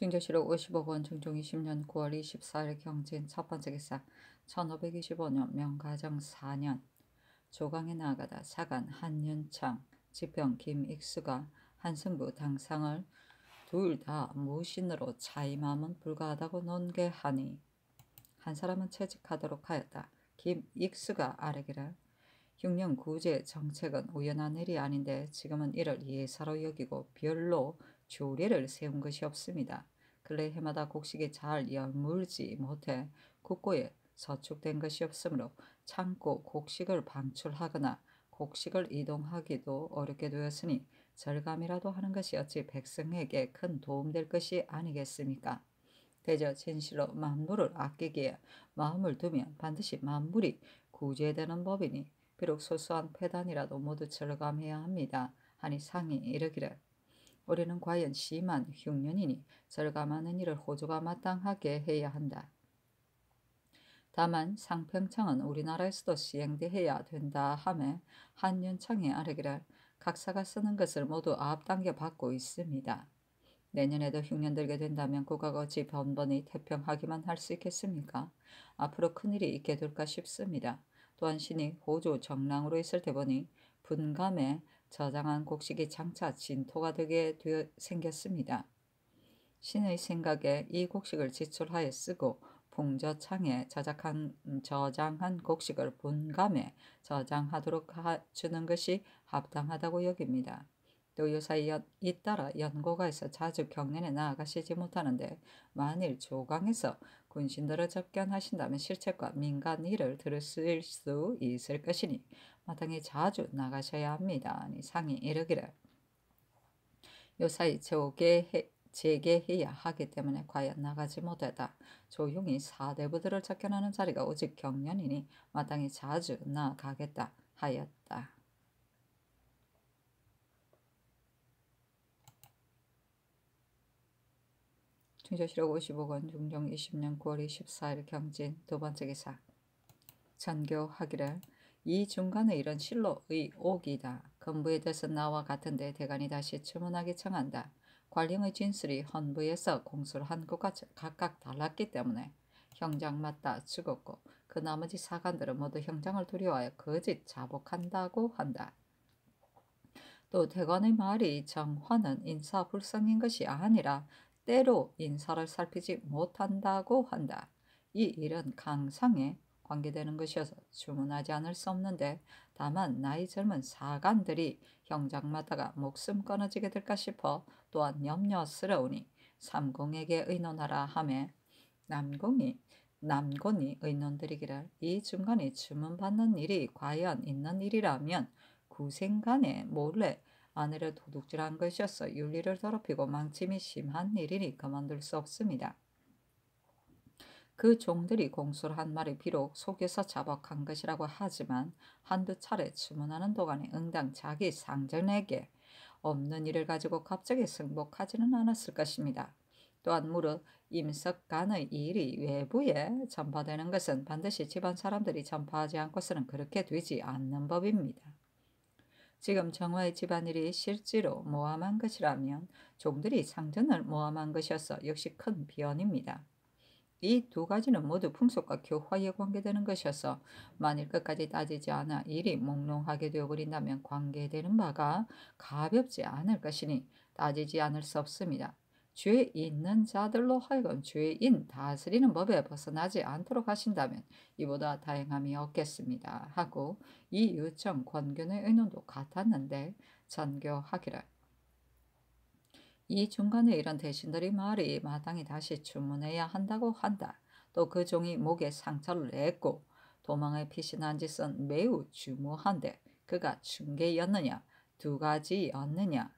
증조실록 50억 원 중종 20년 9월 24일 경진 첫 번째 기사 1525년 명가정 4년 조강에 나아가다 사간 한윤창 지평 김익수가 한승부 당상을 둘 다 무신으로 차임함은 불가하다고 논계하니 한 사람은 채직하도록 하였다. 김익수가 아뢰기를 흉령 구제 정책은 우연한 일이 아닌데 지금은 이를 예사로 여기고 별로 조례를 세운 것이 없습니다. 근래 해마다 곡식이 잘 열물지 못해 국고에 저축된 것이 없으므로 창고 곡식을 방출하거나 곡식을 이동하기도 어렵게 되었으니 절감이라도 하는 것이 어찌 백성에게 큰 도움될 것이 아니겠습니까? 대저 진실로 만물을 아끼기에 마음을 두면 반드시 만물이 구제되는 법이니 비록 소소한 폐단이라도 모두 절감해야 합니다. 하니 상이 이르기를 우리는 과연 심한 흉년이니 절감하는 일을 호주가 마땅하게 해야 한다. 다만 상평창은 우리나라에서도 시행되어야 된다 하며 한윤창에 아뢰기를 각사가 쓰는 것을 모두 앞당겨 받고 있습니다. 내년에도 흉년 들게 된다면 국가가 어찌 번번이 태평하기만 할 수 있겠습니까? 앞으로 큰일이 있게 될까 싶습니다. 또한 신이 호주 정랑으로 있을 때 보니 분감에 저장한 곡식이 장차 진토가 되게 생겼습니다. 신의 생각에 이 곡식을 지출하여 쓰고 풍저창에 저장한 곡식을 분감에 저장하도록 주는 것이 합당하다고 여깁니다. 또 요사이 잇따라 연고가에서 자주 경연에 나아가시지 못하는데 만일 조강에서 군신들을 접견하신다면 실책과 민간 일을 들으실 수 있을 것이니 마땅히 자주 나가셔야 합니다. 아니 상이 이르기를 요사이 재개해야 하기 때문에 과연 나가지 못하다. 조용히 사대부들을 접견하는 자리가 오직 경연이니 마땅히 자주 나가겠다 하였다. 증조실록 55억 원 중종 20년 9월 24일 경진 두 번째 기사 전교하기를 이 중간에 이런 실로의 옥이다. 건부에 대해서 나와 같은데 대간이 다시 추문하기 청한다. 관령의 진술이 헌부에서 공수를 한 것과 각각 달랐기 때문에 형장맞다 죽었고 그 나머지 사관들은 모두 형장을 두려워하여 거짓 자복한다고 한다. 또 대관의 말이 정화는 인사불성인 것이 아니라 때로 인사를 살피지 못한다고 한다. 이 일은 강상에 관계되는 것이어서 주문하지 않을 수 없는데 다만 나이 젊은 사관들이 형장마다가 목숨 끊어지게 될까 싶어 또한 염려스러우니 삼공에게 의논하라 하며 남곤이 의논드리기를 이 중간에 주문받는 일이 과연 있는 일이라면 구생간에 몰래 아내를 도둑질한 것이어서 윤리를 더럽히고 망침이 심한 일이니 그만둘 수 없습니다. 그 종들이 공수를 한 말이 비록 속여서 자복한 것이라고 하지만 한두 차례 주문하는 동안에 응당 자기 상전에게 없는 일을 가지고 갑자기 승복하지는 않았을 것입니다. 또한 무릇 임석간의 일이 외부에 전파되는 것은 반드시 집안 사람들이 전파하지 않고서는 그렇게 되지 않는 법입니다. 지금 정화의 집안일이 실제로 모함한 것이라면 종들이 상전을 모함한 것이어서 역시 큰 변입니다. 이 두 가지는 모두 풍속과 교화에 관계되는 것이어서 만일 끝까지 따지지 않아 일이 몽롱하게 되어버린다면 관계되는 바가 가볍지 않을 것이니 따지지 않을 수 없습니다. 죄 있는 자들로 하여금 죄인 다스리는 법에 벗어나지 않도록 하신다면 이보다 다행함이 없겠습니다. 하고 이 요청 권견의 의논도 같았는데 전교하기를 이 중간에 이런 대신들의 말이 마땅히 다시 주문해야 한다고 한다. 또 그 종이 목에 상처를 냈고 도망에 피신한 짓은 매우 주무한데 그가 중개였느냐 두 가지였느냐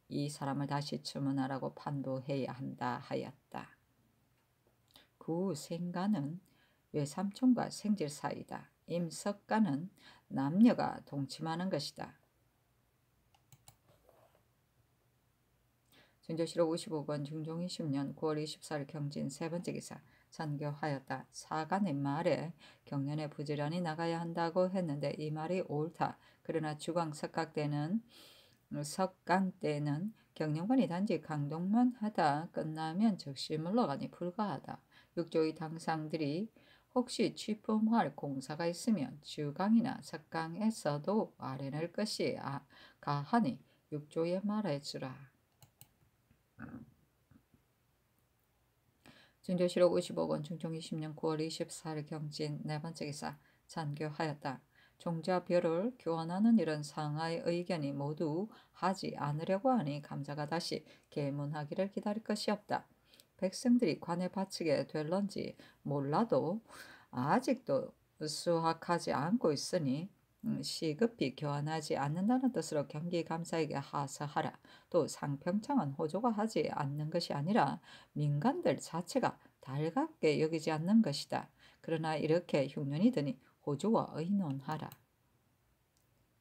이 사람을 다시 주문하라고 판도해야 한다 하였다. 구생간은 외삼촌과 생질 사이다. 임석간은 남녀가 동침하는 것이다. 증조실록 55권 중종 20년 9월 24일 경진 세 번째 기사 전교하였다. 사간의 말에 경연에 부지런히 나가야 한다고 했는데 이 말이 옳다. 그러나 주광 석강 때는 경영관이 단지 강동만 하다 끝나면 즉시 물러가니 불가하다. 육조의 당상들이 혹시 취품할 공사가 있으면 주강이나 석강에서도 아뢰낼 것이 가하니 육조에 말해주라. 증조실록 55권 중종 20년 9월 24일 경진 네 번째 기사 잔교하였다. 종자 별을 교환하는 이런 상하의 의견이 모두 하지 않으려고 하니 감자가 다시 계문하기를 기다릴 것이 없다. 백성들이 관에 바치게 될런지 몰라도 아직도 수확하지 않고 있으니 시급히 교환하지 않는다는 뜻으로 경기감사에게 하사하라. 또 상평창은 호조가 하지 않는 것이 아니라 민간들 자체가 달갑게 여기지 않는 것이다. 그러나 이렇게 흉년이 드니 호조와 의논하라.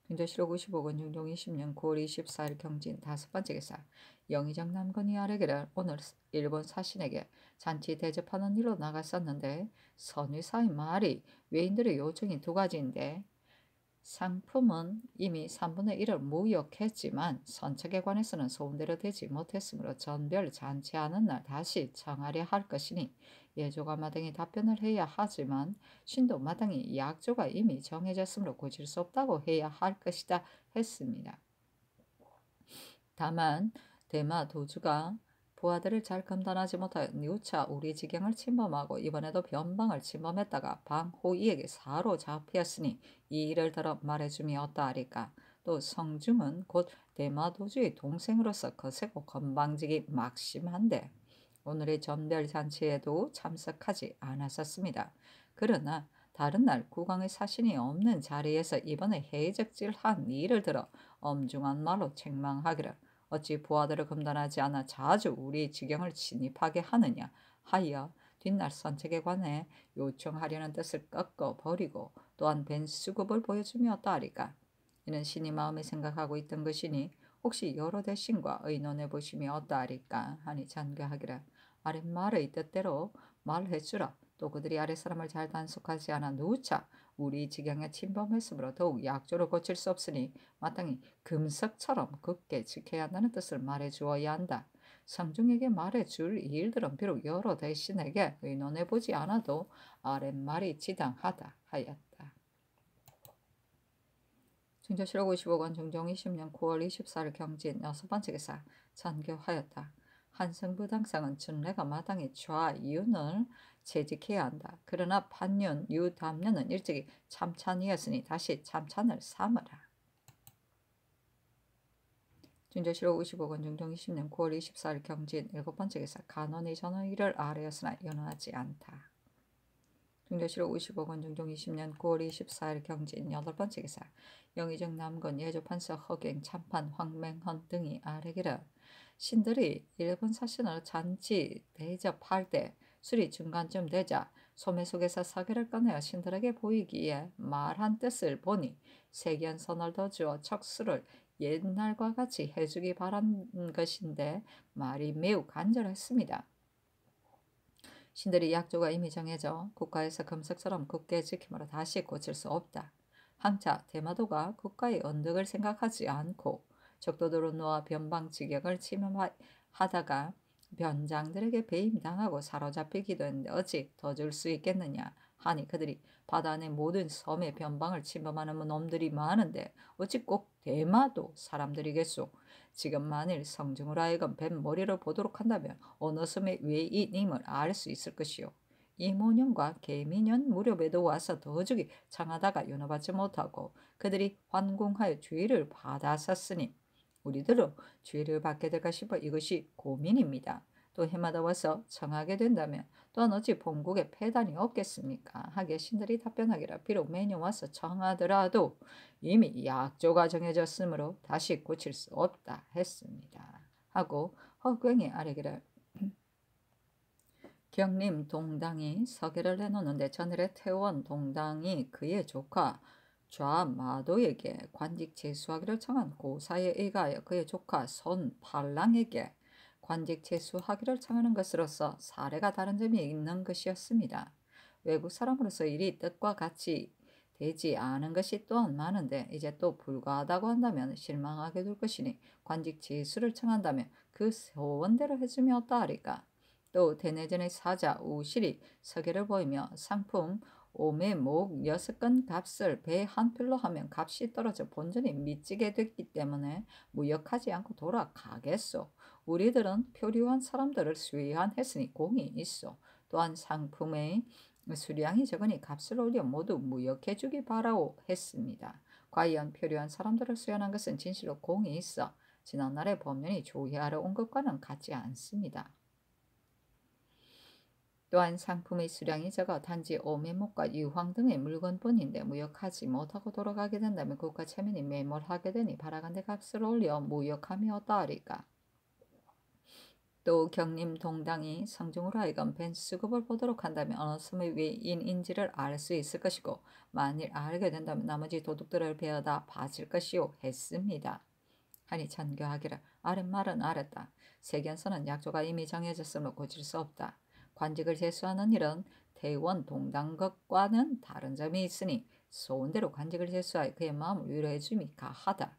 경조실록 55권 중종 20년 9월 24일 경진 다섯 번째 기사 영의정 남건이 아뢰기를 오늘 일본 사신에게 잔치 대접하는 일로 나갔었는데 선의사의 말이 외인들의 요청이 두 가지인데 상품은 이미 3분의 1을 무역했지만 선책에 관해서는 소원대로 되지 못했으므로 전별 잔치하는 날 다시 정하려 할 것이니 예조가 마땅히 답변을 해야 하지만 신도 마땅히 약조가 이미 정해졌으므로 고칠 수 없다고 해야 할 것이다 했습니다. 다만 대마 도주가 부하들을 잘 검단하지 못하여 누차 우리 지경을 침범하고 이번에도 변방을 침범했다가 방호이에게 사로잡혔으니 이 일을 들어 말해줌이 어떠하리까. 또 성중은 곧 대마도주의 동생으로서 거세고 건방지기 막심한데 오늘의 전별잔치에도 참석하지 않았었습니다. 그러나 다른 날 국왕의 사신이 없는 자리에서 이번에 해적질한 일을 들어 엄중한 말로 책망하기를 어찌 부하들을 검단하지 않아 자주 우리 지경을 침입하게 하느냐 하여 뒷날 선책에 관해 요청하려는 뜻을 꺾어 버리고 또한 벤 수급을 보여주며 어떠하리까. 이는 신이 마음에 생각하고 있던 것이니 혹시 여러 대신과 의논해 보심이 어떠하리까 하니 잔교하기를 아랫말의 뜻대로 말해주라. 또 그들이 아랫사람을 잘 단속하지 않아 누차 우리 지경에 침범했으므로 더욱 약조를 고칠 수 없으니 마땅히 금석처럼 굳게 지켜야 한다는 뜻을 말해주어야 한다. 성중에게 말해줄 일들은 비록 여러 대신에게 의논해보지 않아도 아랫말이 지당하다 하였다. 증조실록 55권 중종 20년 9월 24일 경진 여섯 번째 기사 잔교하였다. 한성부 당상은 준례가 마땅히 좌이윤을 채직해야 한다. 그러나 반윤, 유담년은 일찍이 참찬이었으니 다시 참찬을 삼으라. 증조실록 55권 중종 20년 9월 24일 경진 일곱 번째 기사 간원이 전의를 아뢰었으나 연호하지 않다. 증조실록 55권 중종 20년 9월 24일 경진 여덟 번째 기사 영의정 남건 예조판서 허갱 참판 황맹헌 등이 아뢰기를 신들이 일본 사신을 잔치 대접할 때 술이 중간쯤 되자 소매 속에서 사계를 꺼내어 신들에게 보이기에 말한 뜻을 보니 세견선을 더 주어 척수를 옛날과 같이 해주기 바란 것인데 말이 매우 간절했습니다. 신들이 약조가 이미 정해져 국가에서 금석처럼 굳게 지킴으로 다시 고칠 수 없다. 항차 대마도가 국가의 언덕을 생각하지 않고 적도들로 놓아 변방 지경을 침범하다가 변장들에게 배임당하고 사로잡히기도 했는데 어찌 더 줄 수 있겠느냐 하니 그들이 바다 안의 모든 섬의 변방을 침범하는 놈들이 많은데 어찌 꼭 대마도 사람들이겠소. 지금 만일 성중으로 하여금 뱀 머리를 보도록 한다면 어느 섬의 외인임을 알 수 있을 것이요. 이모년과 개미년 무렵에도 와서 더주기 청하다가 연호받지 못하고 그들이 환궁하여 죄를 받았었으니 우리들도 죄를 받게 될까 싶어 이것이 고민입니다. 또 해마다 와서 청하게 된다면 또한 어찌 본국에 폐단이 없겠습니까? 하게 신들이 답변하기를 비록 매년 와서 청하더라도 이미 약조가 정해졌으므로 다시 고칠 수 없다 했습니다. 하고 허경이 아뢰기를 경림 동당이 서계를 내놓는데 전일에 태원 동당이 그의 조카 좌마도에게 관직 제수하기를 청한 고사에 의하여 그의 조카 손팔랑에게 관직 제수하기를 청하는 것으로서 사례가 다른 점이 있는 것이었습니다. 외국 사람으로서 일이 뜻과 같이 되지 않은 것이 또한 많은데 이제 또 불가하다고 한다면 실망하게 될 것이니 관직 제수를 청한다면 그 소원대로 해주면 어떠하리까. 또 대내전의 사자 우실이 서계를 보이며 상품 오매 목 6건 값을 배 한 필로 하면 값이 떨어져 본전이 미치게 됐기 때문에 무역하지 않고 돌아가겠소. 우리들은 표류한 사람들을 수리한했으니 공이 있어. 또한 상품의 수량이 적으니 값을 올려 모두 무역해주기 바라오 했습니다. 과연 표류한 사람들을 수연한 것은 진실로 공이 있어 지난날의 법령이 조회하러 온 것과는 같지 않습니다. 또한 상품의 수량이 적어 단지 오매목과 유황 등의 물건뿐인데 무역하지 못하고 돌아가게 된다면 국가 체면이 매몰하게 되니 바라간대 값을 올려 무역하며 어떠하리까. 또 경림 동당이 성중으로 하여금 벤 수급을 보도록 한다면 어느 섬의 외인인지를 알 수 있을 것이고 만일 알게 된다면 나머지 도둑들을 베어다 바칠 것이요 했습니다. 하니 전교하기를 아랫말은 아랫다. 세견서는 약조가 이미 정해졌으므로 고칠 수 없다. 관직을 제수하는 일은 대원 동당 것과는 다른 점이 있으니 소원대로 관직을 제수하여 그의 마음을 위로해 줌이 가하다.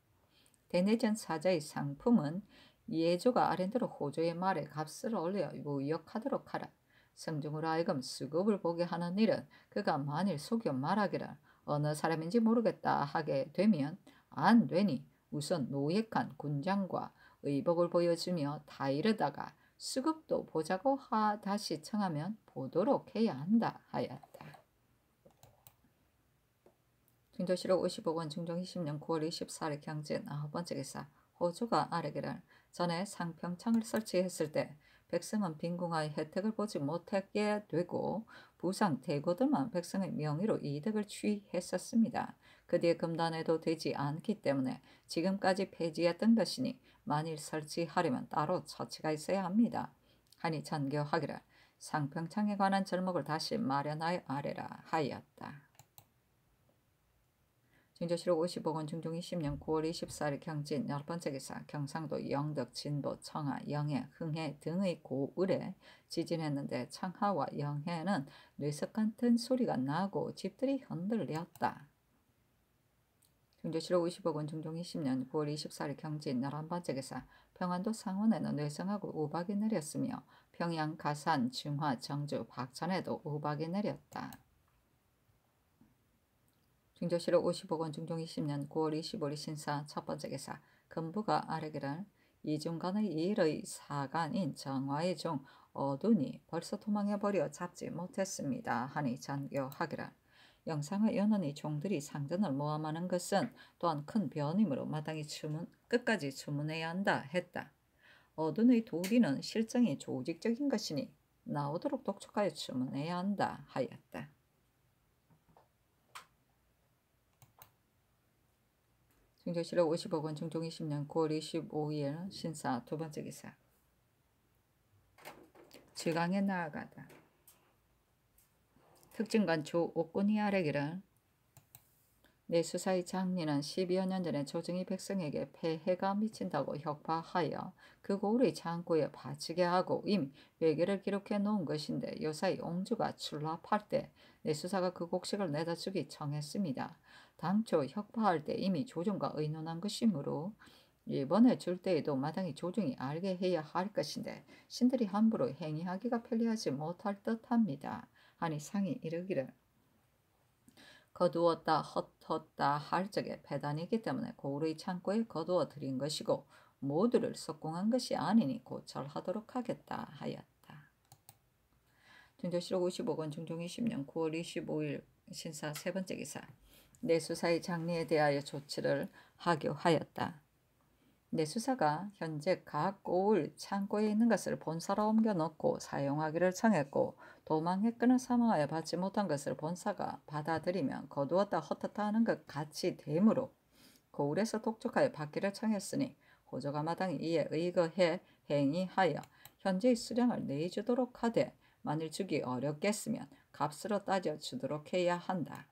대내전 사자의 상품은 예조가 아랜대로 호조의 말에 값을 올려 무역하도록 하라. 성중으로 하여금 수급을 보게 하는 일은 그가 만일 속여 말하기를 어느 사람인지 모르겠다 하게 되면 안 되니 우선 노획한 군장과 의복을 보여주며 다 이르다가 수급도 보자고 다시 청하면 보도록 해야 한다 하였다. 중조실록 55권 중종 20년 9월 24일 경진 9번째 기사 호조가 아뢰기를 전에 상평창을 설치했을 때 백성은 빈궁하여 혜택을 보지 못하게 되고 부상 대고들만 백성의 명의로 이득을 취했었습니다. 그 뒤에 금단에도 되지 않기 때문에 지금까지 폐지했던 것이니 만일 설치하려면 따로 처치가 있어야 합니다. 하니 전교하기를 상평창에 관한 절목을 다시 마련하여 아뢰라 하였다. 중조실록 55권 중종 20년 9월 24일 경진 10번째 기사 경상도 영덕, 진보, 청하, 영해, 흥해 등의 고을에 지진했는데 청하와 영해는 뇌석 같은 소리가 나고 집들이 흔들렸다. 중조실록 55권 중종 20년 9월 24일 경진 11번째 기사 평안도 상원에는 뇌성하고 우박이 내렸으며 평양, 가산, 중화, 정주, 박천에도 우박이 내렸다. 중조실록 55권 중종 20년 9월 25일 신사 첫번째 기사 금부가 아뢰기를 이중간의 일의 사간인 정화의 종 어둔이 벌써 도망해버려 잡지 못했습니다. 하니 전교하기를 영상의 연원이 종들이 상전을 모함하는 것은 또한 큰 변임으로 마땅히 끝까지 주문해야 한다 했다. 어둔의 도리는 실정이 조직적인 것이니 나오도록 독촉하여 주문해야 한다 하였다. 중조실록 55권 중종 20년 9월 25일 신사 두번째 기사 지강에 나아가다. 특징관 조옥군이 아뢰기를 내수사의 장리는 12여 년 전에 조정이 백성에게 폐해가 미친다고 혁파하여 그 고을의 창고에 바치게 하고 이미 외계를 기록해 놓은 것인데 요사이 옹주가 출납할 때 내수사가 그 곡식을 내다 주기 청했습니다. 당초 혁파할 때 이미 조정과 의논한 것이므로 이번에 줄 때에도 마땅히 조정이 알게 해야 할 것인데 신들이 함부로 행위하기가 편리하지 못할 듯합니다. 하니 상이 이르기를 거두었다 헛헛다 할 적에 배단이기 때문에 고을의 창고에 거두어 드린 것이고 모두를 석공한 것이 아니니 고철하도록 하겠다 하였다. 중조실록 55권 중종 20년 9월 25일 신사 세번째 기사 내수사의 장리에 대하여 조치를 하교하였다. 내수사가 현재 각 고을 창고에 있는 것을 본사로 옮겨놓고 사용하기를 청했고 도망했거나 사망하여 받지 못한 것을 본사가 받아들이면 거두었다 헛헛다 하는 것 같이 되므로 고을에서 독촉하여 받기를 청했으니 호조가 마땅히 이에 의거해 행위하여 현재의 수량을 내주도록 하되 만일 주기 어렵겠으면 값으로 따져 주도록 해야 한다.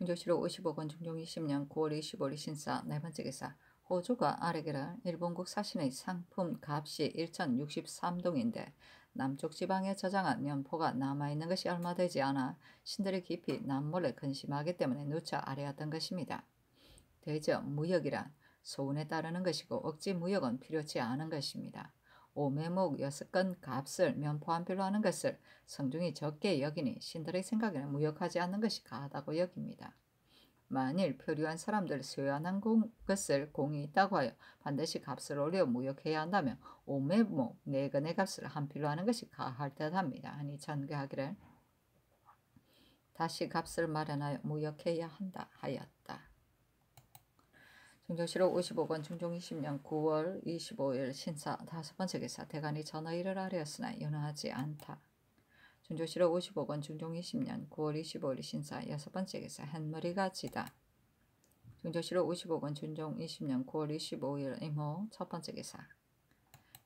중조실록 55권 중종 20년 9월 25일 신사 네번째 기사 호조가 아뢰기를 일본국 사신의 상품 값이 1063동인데 남쪽 지방에 저장한 면포가 남아있는 것이 얼마 되지 않아 신들이 깊이 남몰래 근심하기 때문에 누차 아뢰었던 것입니다. 대저 무역이란 소운에 따르는 것이고 억지 무역은 필요치 않은 것입니다. 오매목 6건 값을 면포 한 필로 하는 것을 성중이 적게 여기니 신들의 생각에는 무역하지 않는 것이 가하다고 여깁니다. 만일 표류한 사람들 소유한 것을 공이 있다고 하여 반드시 값을 올려 무역해야 한다면 오매목 4건의 값을 한 필로 하는 것이 가할 듯합니다. 하니 전개하기를 다시 값을 마련하여 무역해야 한다 하였다. 중종실록 55권 중종 20년 9월 25일 신사 5번째 기사 대간이 전의를 아뢰었으나 연호하지 않다. 중종실록 55권 중종 20년 9월 25일 신사 6번째 기사 햇머리가 지다. 중종실록 55권 중종 20년 9월 25일 이모 첫번째 기사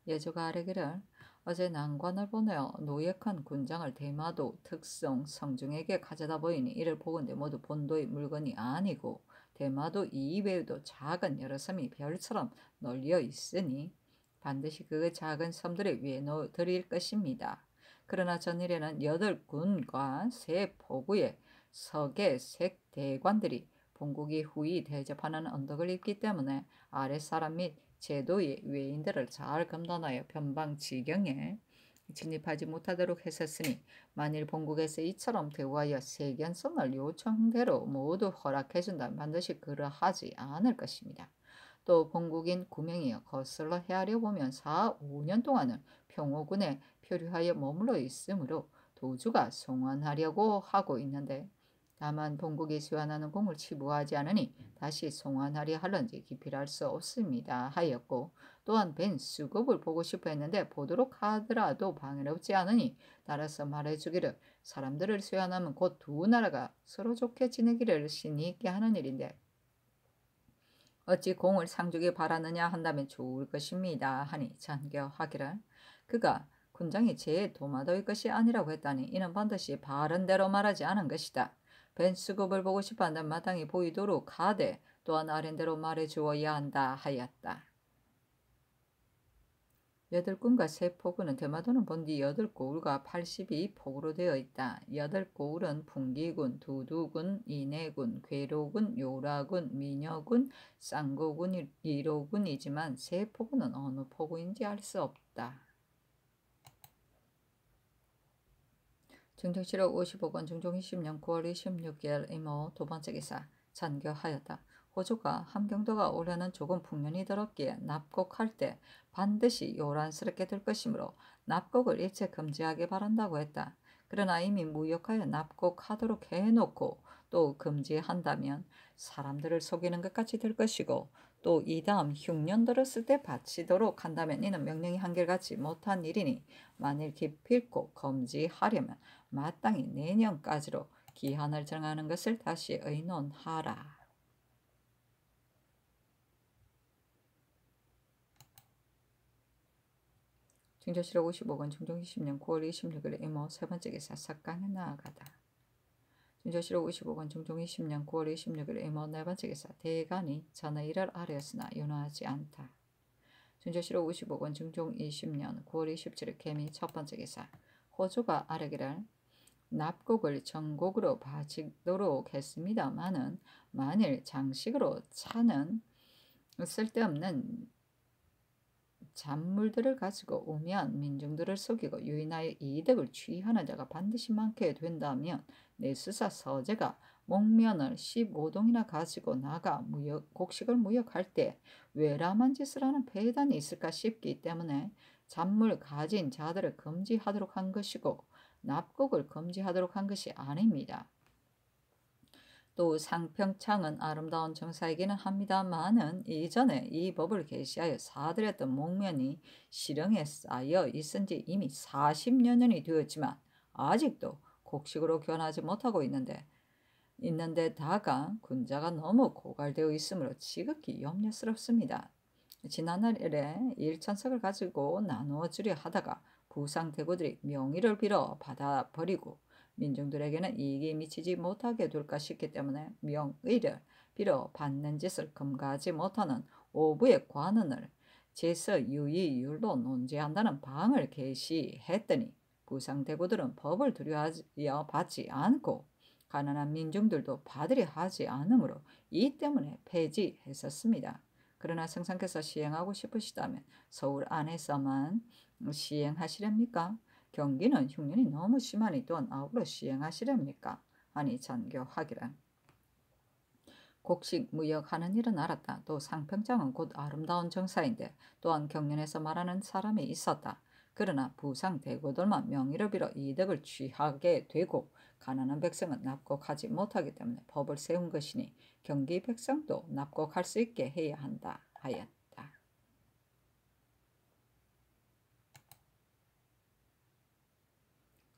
예조가 아뢰기를 어제 난관을 보내어 노획한 군장을 대마도 특성 성중에게 가져다 보이니 이를 보건대 모두 본도의 물건이 아니고 대마도 이외에도 작은 여러 섬이 별처럼 널려 있으니 반드시 그 작은 섬들에 외놓 드릴 것입니다. 그러나 전일에는 8군과 3포구의 석의 색 대관들이 본국이 후이 대접하는 언덕을 입기 때문에 아랫사람 및 제도의 외인들을 잘 검단하여 변방지경에 진입하지 못하도록 했었으니 만일 본국에서 이처럼 대우하여 세견선을 요청대로 모두 허락해준다면 반드시 그러하지 않을 것입니다. 또 본국인 구명이여 거슬러 헤아려 보면 4, 5년 동안은 평호군에 표류하여 머물러 있으므로 도주가 송환하려고 하고 있는데 다만 본국이 수환하는 공을 치부하지 않으니 다시 송환하려 하는지 기필할 수 없습니다 하였고 또한 벤 수급을 보고 싶어 했는데 보도록 하더라도 방해롭지 않으니 따라서 말해주기를 사람들을 수환하면 곧 두 나라가 서로 좋게 지내기를 신이 있게 하는 일인데 어찌 공을 상주기 바라느냐 한다면 좋을 것입니다 하니 전교하기를 그가 군장이 제 도마도의 것이 아니라고 했다니 이는 반드시 바른 대로 말하지 않은 것이다. 벤 수급을 보고 싶어 한다면 마땅히 보이도록 하되 또한 아랜대로 말해주어야 한다 하였다. 8군과 3포구는 대마도는 본디 8고울과 82포구로 되어 있다. 8고울은 풍기군, 두두군, 이내군, 괴로군, 요라군, 미녀군, 쌍고군, 이로군이지만 3포구는 어느 포구인지 알 수 없다. 중종실록 55권 중종 20년 9월 26일 이모 2번째 기사 전교하였다. 호조가 함경도가 올해는 조금 풍년이 더럽기에 납곡할 때 반드시 요란스럽게 될 것이므로 납곡을 일체 금지하게 바란다고 했다. 그러나 이미 무역하여 납곡하도록 해놓고 또 금지한다면 사람들을 속이는 것 같이 될 것이고 또 이 다음 흉년 들었을 때 바치도록 한다면 이는 명령이 한결같이 못한 일이니 만일 기필코 금지하려면 마땅히 내년까지로 기한을 정하는 것을 다시 의논하라. 중조실록 55권 중종 20년 9월 26일 이모 3번째 기사 석강에 나아가다. 중조실록 55권 중종 20년 9월 26일 이모 4번째 기사 대간이 전의 일을 아뢰었으나 윤호하지 않다. 중조실록 55권 중종 20년 9월 27일 개미 첫번째 기사 호조가 아뢰기를 납곡을 정곡으로 바치도록 했습니다마는 만일 장식으로 차는 쓸데없는 잔물들을 가지고 오면 민중들을 속이고 유인하여 이득을 취하는 자가 반드시 많게 된다면 내수사 서재가 목면을 15동이나 가지고 나가 곡식을 무역할 때 외람한 짓을 하는 폐단이 있을까 싶기 때문에 잔물 가진 자들을 금지하도록 한 것이고 납곡을 금지하도록 한 것이 아닙니다. 또 상평창은 아름다운 정사이기는 합니다만은 이전에 이 법을 계시하여 사들였던 목면이 실형에 쌓여 있은지 이미 40여 년이 되었지만 아직도 곡식으로 변하지 못하고 있는데다가 군자가 너무 고갈되어 있으므로 지극히 염려스럽습니다. 지난날에 일천석을 가지고 나누어 주려 하다가 부상대구들이 명의를 빌어 받아버리고 민중들에게는 이익이 미치지 못하게 될까 싶기 때문에 명의를 빌어 받는 짓을 금가하지 못하는 오부의 관원을 제서 유의 율로 논지한다는 방을 게시했더니 부상대구들은 법을 두려워 받지 않고 가난한 민중들도 받으려 하지 않으므로 이 때문에 폐지했었습니다. 그러나 성상께서 시행하고 싶으시다면 서울 안에서만 시행하시렵니까? 경기는 흉년이 너무 심하니 또한 아울러 시행하시렵니까? 하니 잔교하기를 곡식 무역하는 일은 알았다. 또 상평장은 곧 아름다운 정사인데 또한 경연에서 말하는 사람이 있었다. 그러나 부상 대고들만 명의를 빌어 이득을 취하게 되고 가난한 백성은 납곡하지 못하기 때문에 법을 세운 것이니 경기 백성도 납곡할 수 있게 해야 한다 하였다.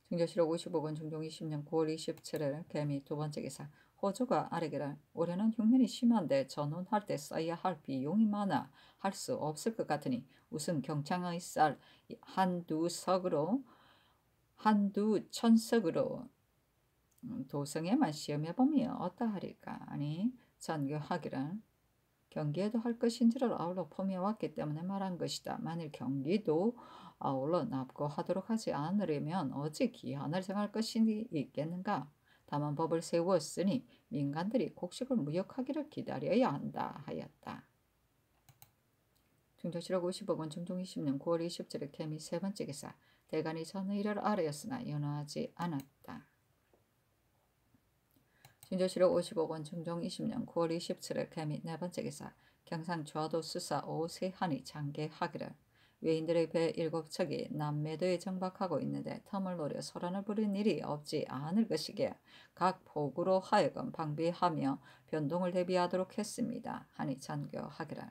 중조실록 55권 중종 20년 9월 27일 개미 두 번째 기사 호주가 아래기를 올해는 흉년이 심한데 전운할 때 써야 할 비용이 많아 할 수 없을 것 같으니 우선 경창의 쌀 한두 천석으로 도성에만 시험해보면 어떠하리까. 아니 전교하기를 경기에도 할 것인지를 아울러 포함해왔기 때문에 말한 것이다. 만일 경기도 아울러 납고하도록 하지 않으려면 어찌 기한을 정할 것이 있겠는가. 다만 법을 세웠으니 민간들이 곡식을 무역하기를 기다려야 한다 하였다. 중조실록 50억원 중종 20년 9월 27일 개미 세 번째 기사 대간이 전의를 아뢰었으나 연호하지 않았다. 중조실록 50억원 중종 20년 9월 27일 개미 네 번째 기사 경상 좌도 수사 오세한이 장계하기를 외인들의 배 7척이 남매도에 정박하고 있는데 텀을 노려 소란을 부린 일이 없지 않을 것이기에 각 포구로 하여금 방비하며 변동을 대비하도록 했습니다. 하니 잔교하기를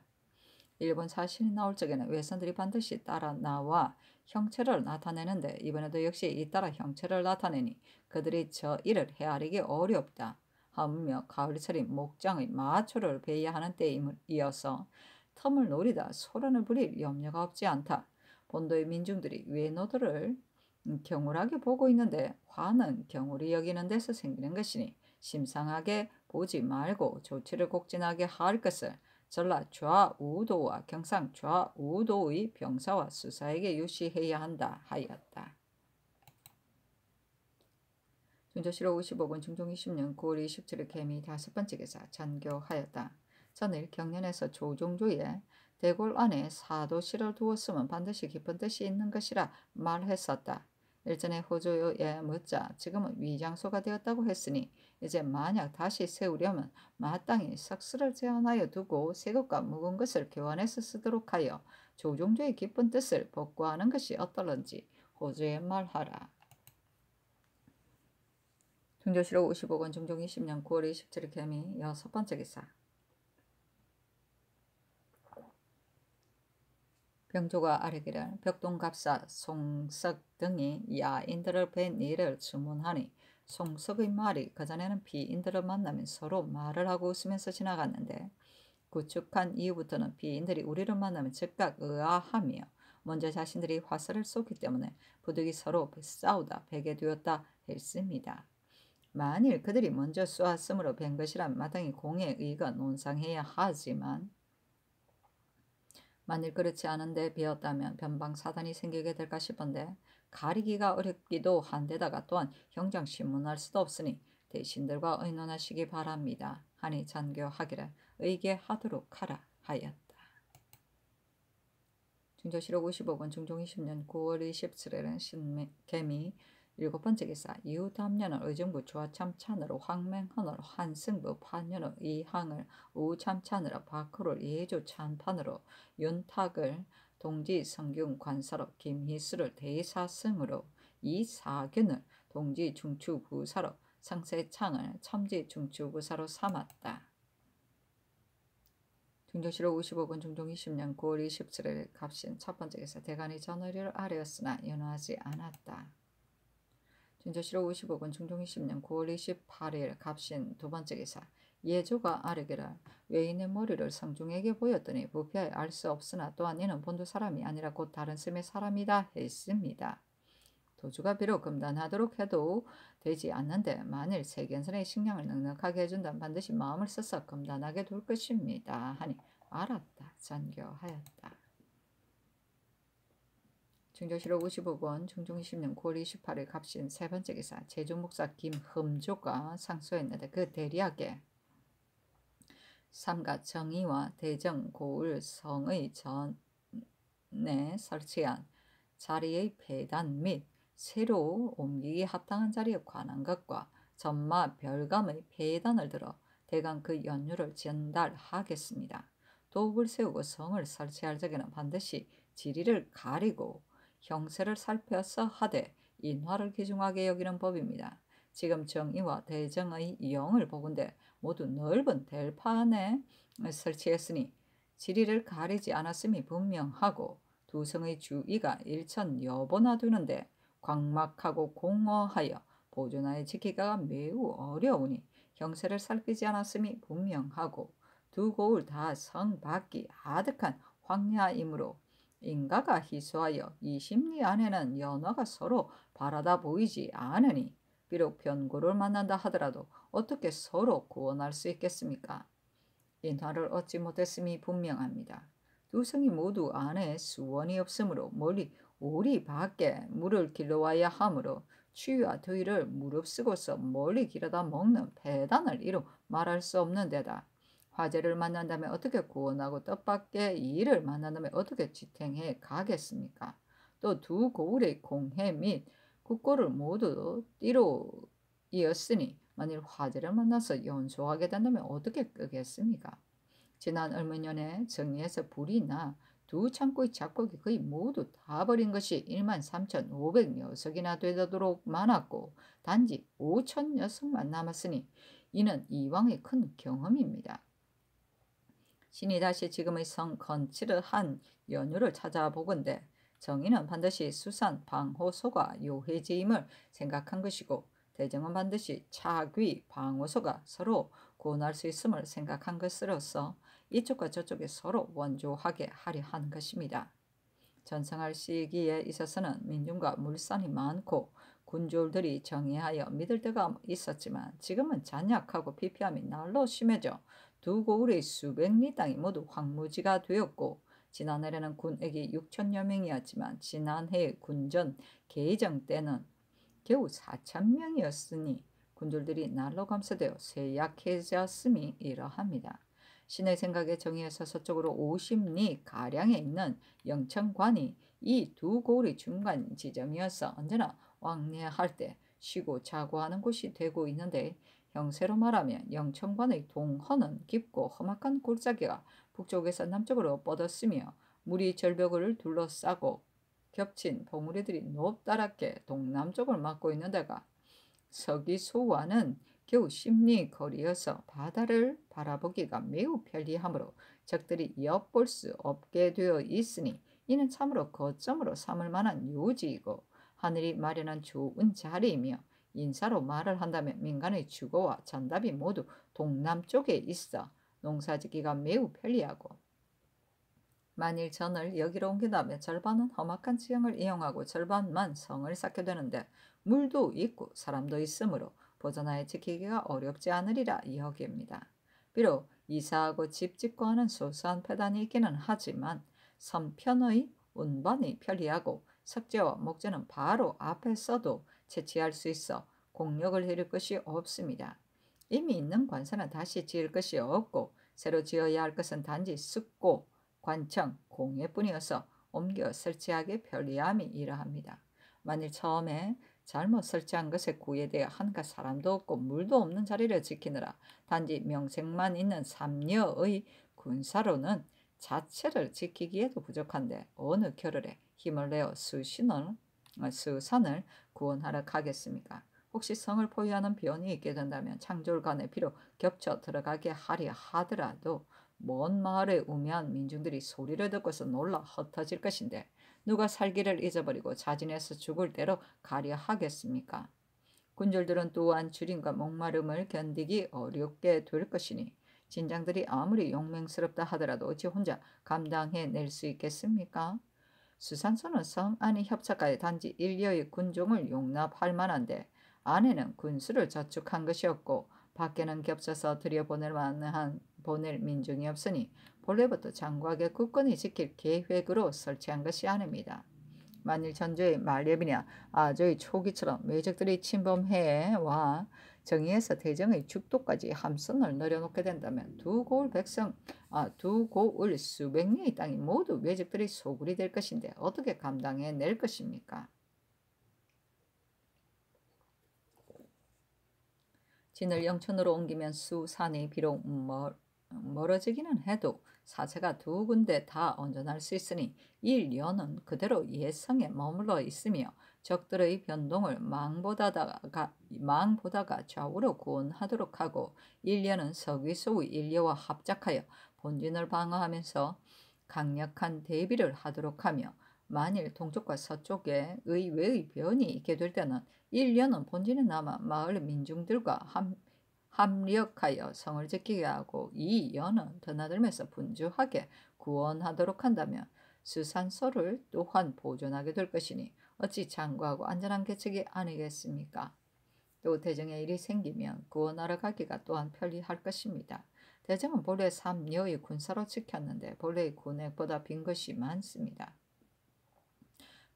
일본 사신이 나올 적에는 외선들이 반드시 따라 나와 형체를 나타내는데 이번에도 역시 잇따라 형체를 나타내니 그들이 저 일을 헤아리기 어렵다. 하물며 가을철이 목장의 마초를 베야 하는 때이어서 텀을 노리다 소란을 부릴 염려가 없지 않다. 본도의 민중들이 외노들을 경울하게 보고 있는데 화는 경울이 여기는 데서 생기는 것이니 심상하게 보지 말고 조치를 곡진하게 할 것을 전라 좌우도와 경상 좌우도의 병사와 수사에게 유시해야 한다 하였다. 중조실록 55권 중종 20년 9월 27일 개미 다섯 번째 기사 잔교하였다. 전일 경연에서 조종조에 대궐 안에 사도실을 두었으면 반드시 깊은 뜻이 있는 것이라 말했었다. 일전에 호주에 묻자 지금은 위장소가 되었다고 했으니 이제 만약 다시 세우려면 마땅히 석수를 제한하여 두고 새 것과 묵은 것을 교환해서 쓰도록 하여 조종조의 깊은 뜻을 복구하는 것이 어떨런지 호주에 말하라. 중조실록 55권 중종 20년 9월 27일 개미 여섯 번째 기사 병조가 아뢰기를 벽동갑사 송석 등이 야인들을 뵌 일을 주문하니 송석의 말이 그전에는 비인들을 만나면 서로 말을 하고 웃으면서 지나갔는데 구축한 이후부터는 비인들이 우리를 만나면 즉각 의아하며 먼저 자신들이 화살을 쏘기 때문에 부득이 서로 싸우다 베게 되었다 했습니다. 만일 그들이 먼저 쏘았으므로 뵌 것이란 마땅히 공에 의가 논상해야 하지만 만일 그렇지 않은데 베었다면 변방사단이 생기게 될까 싶은데 가리기가 어렵기도 한데다가 또한 형장 신문할 수도 없으니 대신들과 의논하시기 바랍니다. 하니 잔교하기를 의계하도록 하라 하였다. 중조실록 55권 중종 20년 9월 27일은 개미 일곱 번째 기사 이후 담년을 의정부 조화참찬으로 황맹헌을 한승부 판년을 이항을 우참찬으로 박호를 예조 찬판으로 윤탁을 동지 성균 관사로 김희수를 대사승으로 이사균을 동지 중추부사로 성세창을 첨지 중추부사로 삼았다. 중조실록 55권 중종 20년 9월 27일 갑신 첫 번째 기사 대간이 전의를 아뢰었으나 연호하지 않았다. 중조실록 55권 중종 20년 9월 28일 갑신 두 번째 기사 예조가 아뢰기를 외인의 머리를 성중에게 보였더니 부패하여 알 수 없으나 또한 이는 본도 사람이 아니라 곧 다른 셈의 사람이다 했습니다. 도주가 비록 금단하도록 해도 되지 않는데 만일 세견선의 식량을 넉넉하게 해준다면 반드시 마음을 써서 금단하게 둘 것입니다. 하니 알았다 잔교하였다. 중조실록 55권 중종 20년 9월 28일 갑신 세 번째 기사 제주목사 김흠조가 상소했는데 그 대리하게 삼가 정의와 대정 고을 성의 전에 설치한 자리의 폐단 및 새로 옮기기 합당한 자리에 관한 것과 전마 별감의 폐단을 들어 대강 그 연유를 전달하겠습니다. 도읍을 세우고 성을 설치할 적에는 반드시 지리를 가리고 형세를 살펴서 하되 인화를 귀중하게 여기는 법입니다. 지금 정의와 대정의 영을 보건대 모두 넓은 들판에 설치했으니 지리를 가리지 않았음이 분명하고 두 성의 주위가 일천 여보나 되는데 광막하고 공허하여 보존하여 지키기가 매우 어려우니 형세를 살피지 않았음이 분명하고 두 고을 다 성 밖이 아득한 황야이므로 인가가 희소하여 20리 안에는 연화가 서로 바라다 보이지 않으니 비록 변고를 만난다 하더라도 어떻게 서로 구원할 수 있겠습니까? 인화를 얻지 못했음이 분명합니다. 두 성이 모두 안에 수원이 없으므로 멀리 오리 밖에 물을 길러와야 하므로 추위와 더위를 무릅쓰고서 멀리 길어다 먹는 배단을 이루 말할 수 없는 데다 화재를 만난다면 어떻게 구원하고 뜻밖의 일을 만난다면 어떻게 지탱해 가겠습니까? 또 두 고을의 공해 및 국고를 모두 띠로 이었으니 만일 화재를 만나서 연소하게 된다면 어떻게 끄겠습니까? 지난 얼마년에 정리에서 불이 나 두 창고의 잡곡이 거의 모두 다 버린 것이 13,500녀석이나 되도록 많았고 단지 5,000녀석만 남았으니 이는 이왕의 큰 경험입니다. 신이 다시 지금의 성 건치를 한 연유를 찾아보건대 정의는 반드시 수산 방호소가 요해지임을 생각한 것이고 대정은 반드시 차귀 방호소가 서로 구원할 수 있음을 생각한 것으로서 이쪽과 저쪽에 서로 원조하게 하려 한 것입니다. 전성할 시기에 있어서는 민중과 물산이 많고 군졸들이 정의하여 믿을 데가 있었지만 지금은 잔약하고 피폐함이 날로 심해져 두 고을의 수백 리 땅이 모두 황무지가 되었고 지난해에는 군액이 6천여 명이었지만 지난해 군전 개정 때는 겨우 4,000명이었으니 군졸들이 날로 감소되어 쇠약해졌음이 이러합니다. 신의 생각에 정의에서 서쪽으로 50리 가량에 있는 영천관이 이 두 고을의 중간 지점이어서 언제나 왕래할 때 쉬고 자고 하는 곳이 되고 있는데 형세로 말하면 영천관의 동헌은 깊고 험악한 골짜기가 북쪽에서 남쪽으로 뻗었으며 물이 절벽을 둘러싸고 겹친 봉우리들이 높다랗게 동남쪽을 막고 있는 데가 서기소와는 겨우 10리 거리여서 바다를 바라보기가 매우 편리하므로 적들이 엿볼 수 없게 되어 있으니 이는 참으로 거점으로 삼을 만한 요지이고 하늘이 마련한 좋은 자리이며 인사로 말을 한다면 민간의 주거와 전답이 모두 동남쪽에 있어 농사짓기가 매우 편리하고 만일 전을 여기로 옮긴다면 절반은 험악한 지형을 이용하고 절반만 성을 쌓게 되는데 물도 있고 사람도 있으므로 보존하여 지키기가 어렵지 않으리라 여깁니다. 비록 이사하고 집 짓고 하는 소소한 폐단이 있기는 하지만 섬편의 운반이 편리하고 석재와 목재는 바로 앞에 써도 채취할 수 있어 공력을 들일 것이 없습니다. 이미 있는 관사는 다시 지을 것이 없고 새로 지어야 할 것은 단지 습고, 관청, 공예뿐이어서 옮겨 설치하기 편리함이 이러합니다. 만일 처음에 잘못 설치한 것에 구애되어 한가 사람도 없고 물도 없는 자리를 지키느라 단지 명색만 있는 삼녀의 군사로는 자체를 지키기에도 부족한데 어느 겨를에 힘을 내어 수산을 구원하러 가겠습니까? 혹시 성을 포위하는 변이 있게 된다면 창졸간에 비록 겹쳐 들어가게 하려 하더라도 먼 마을에 우매한 민중들이 소리를 듣고서 놀라 흩어질 것인데 누가 살기를 잊어버리고 자진해서 죽을 대로 가려 하겠습니까? 군졸들은 또한 주림과 목마름을 견디기 어렵게 될 것이니 진장들이 아무리 용맹스럽다 하더라도 어찌 혼자 감당해낼 수 있겠습니까? 수산소는 성 안이 협착하여 단지 일여의 군종을 용납할 만한데 안에는 군수를 저축한 것이 없고 밖에는 겹쳐서 들여보낼 만한 보낼 민중이 없으니 본래부터 장구하게 굳건히 지킬 계획으로 설치한 것이 아닙니다. 만일 전주의 말엽이냐 아주의 초기처럼 외적들이 침범해와 정의에서 대정의 죽도까지 함선을 내려놓게 된다면 두 고을 수백 리의 땅이 모두 외적들의 소굴이 될 것인데 어떻게 감당해낼 것입니까? 진을 영천으로 옮기면 수산이 비록 멀어지기는 해도 사체가 두 군데 다 온전할 수 있으니 일년은 그대로 예성에 머물러 있으며 적들의 변동을 망보다가 좌우로 구원하도록 하고 일년은 서귀소의 인력와 합작하여 본진을 방어하면서 강력한 대비를 하도록 하며 만일 동쪽과 서쪽에 의외의 변이 있게 될 때는 일년은 본진에 남아 마을 민중들과 합력하여 성을 지키게 하고 이 연은 드나들면서 분주하게 구원하도록 한다면 수산소를 또한 보존하게 될 것이니 어찌 장구하고 안전한 계책이 아니겠습니까? 또 대정의 일이 생기면 구원하러 가기가 또한 편리할 것입니다. 대정은 본래 3여의 군사로 지켰는데 본래의 군액보다 빈 것이 많습니다.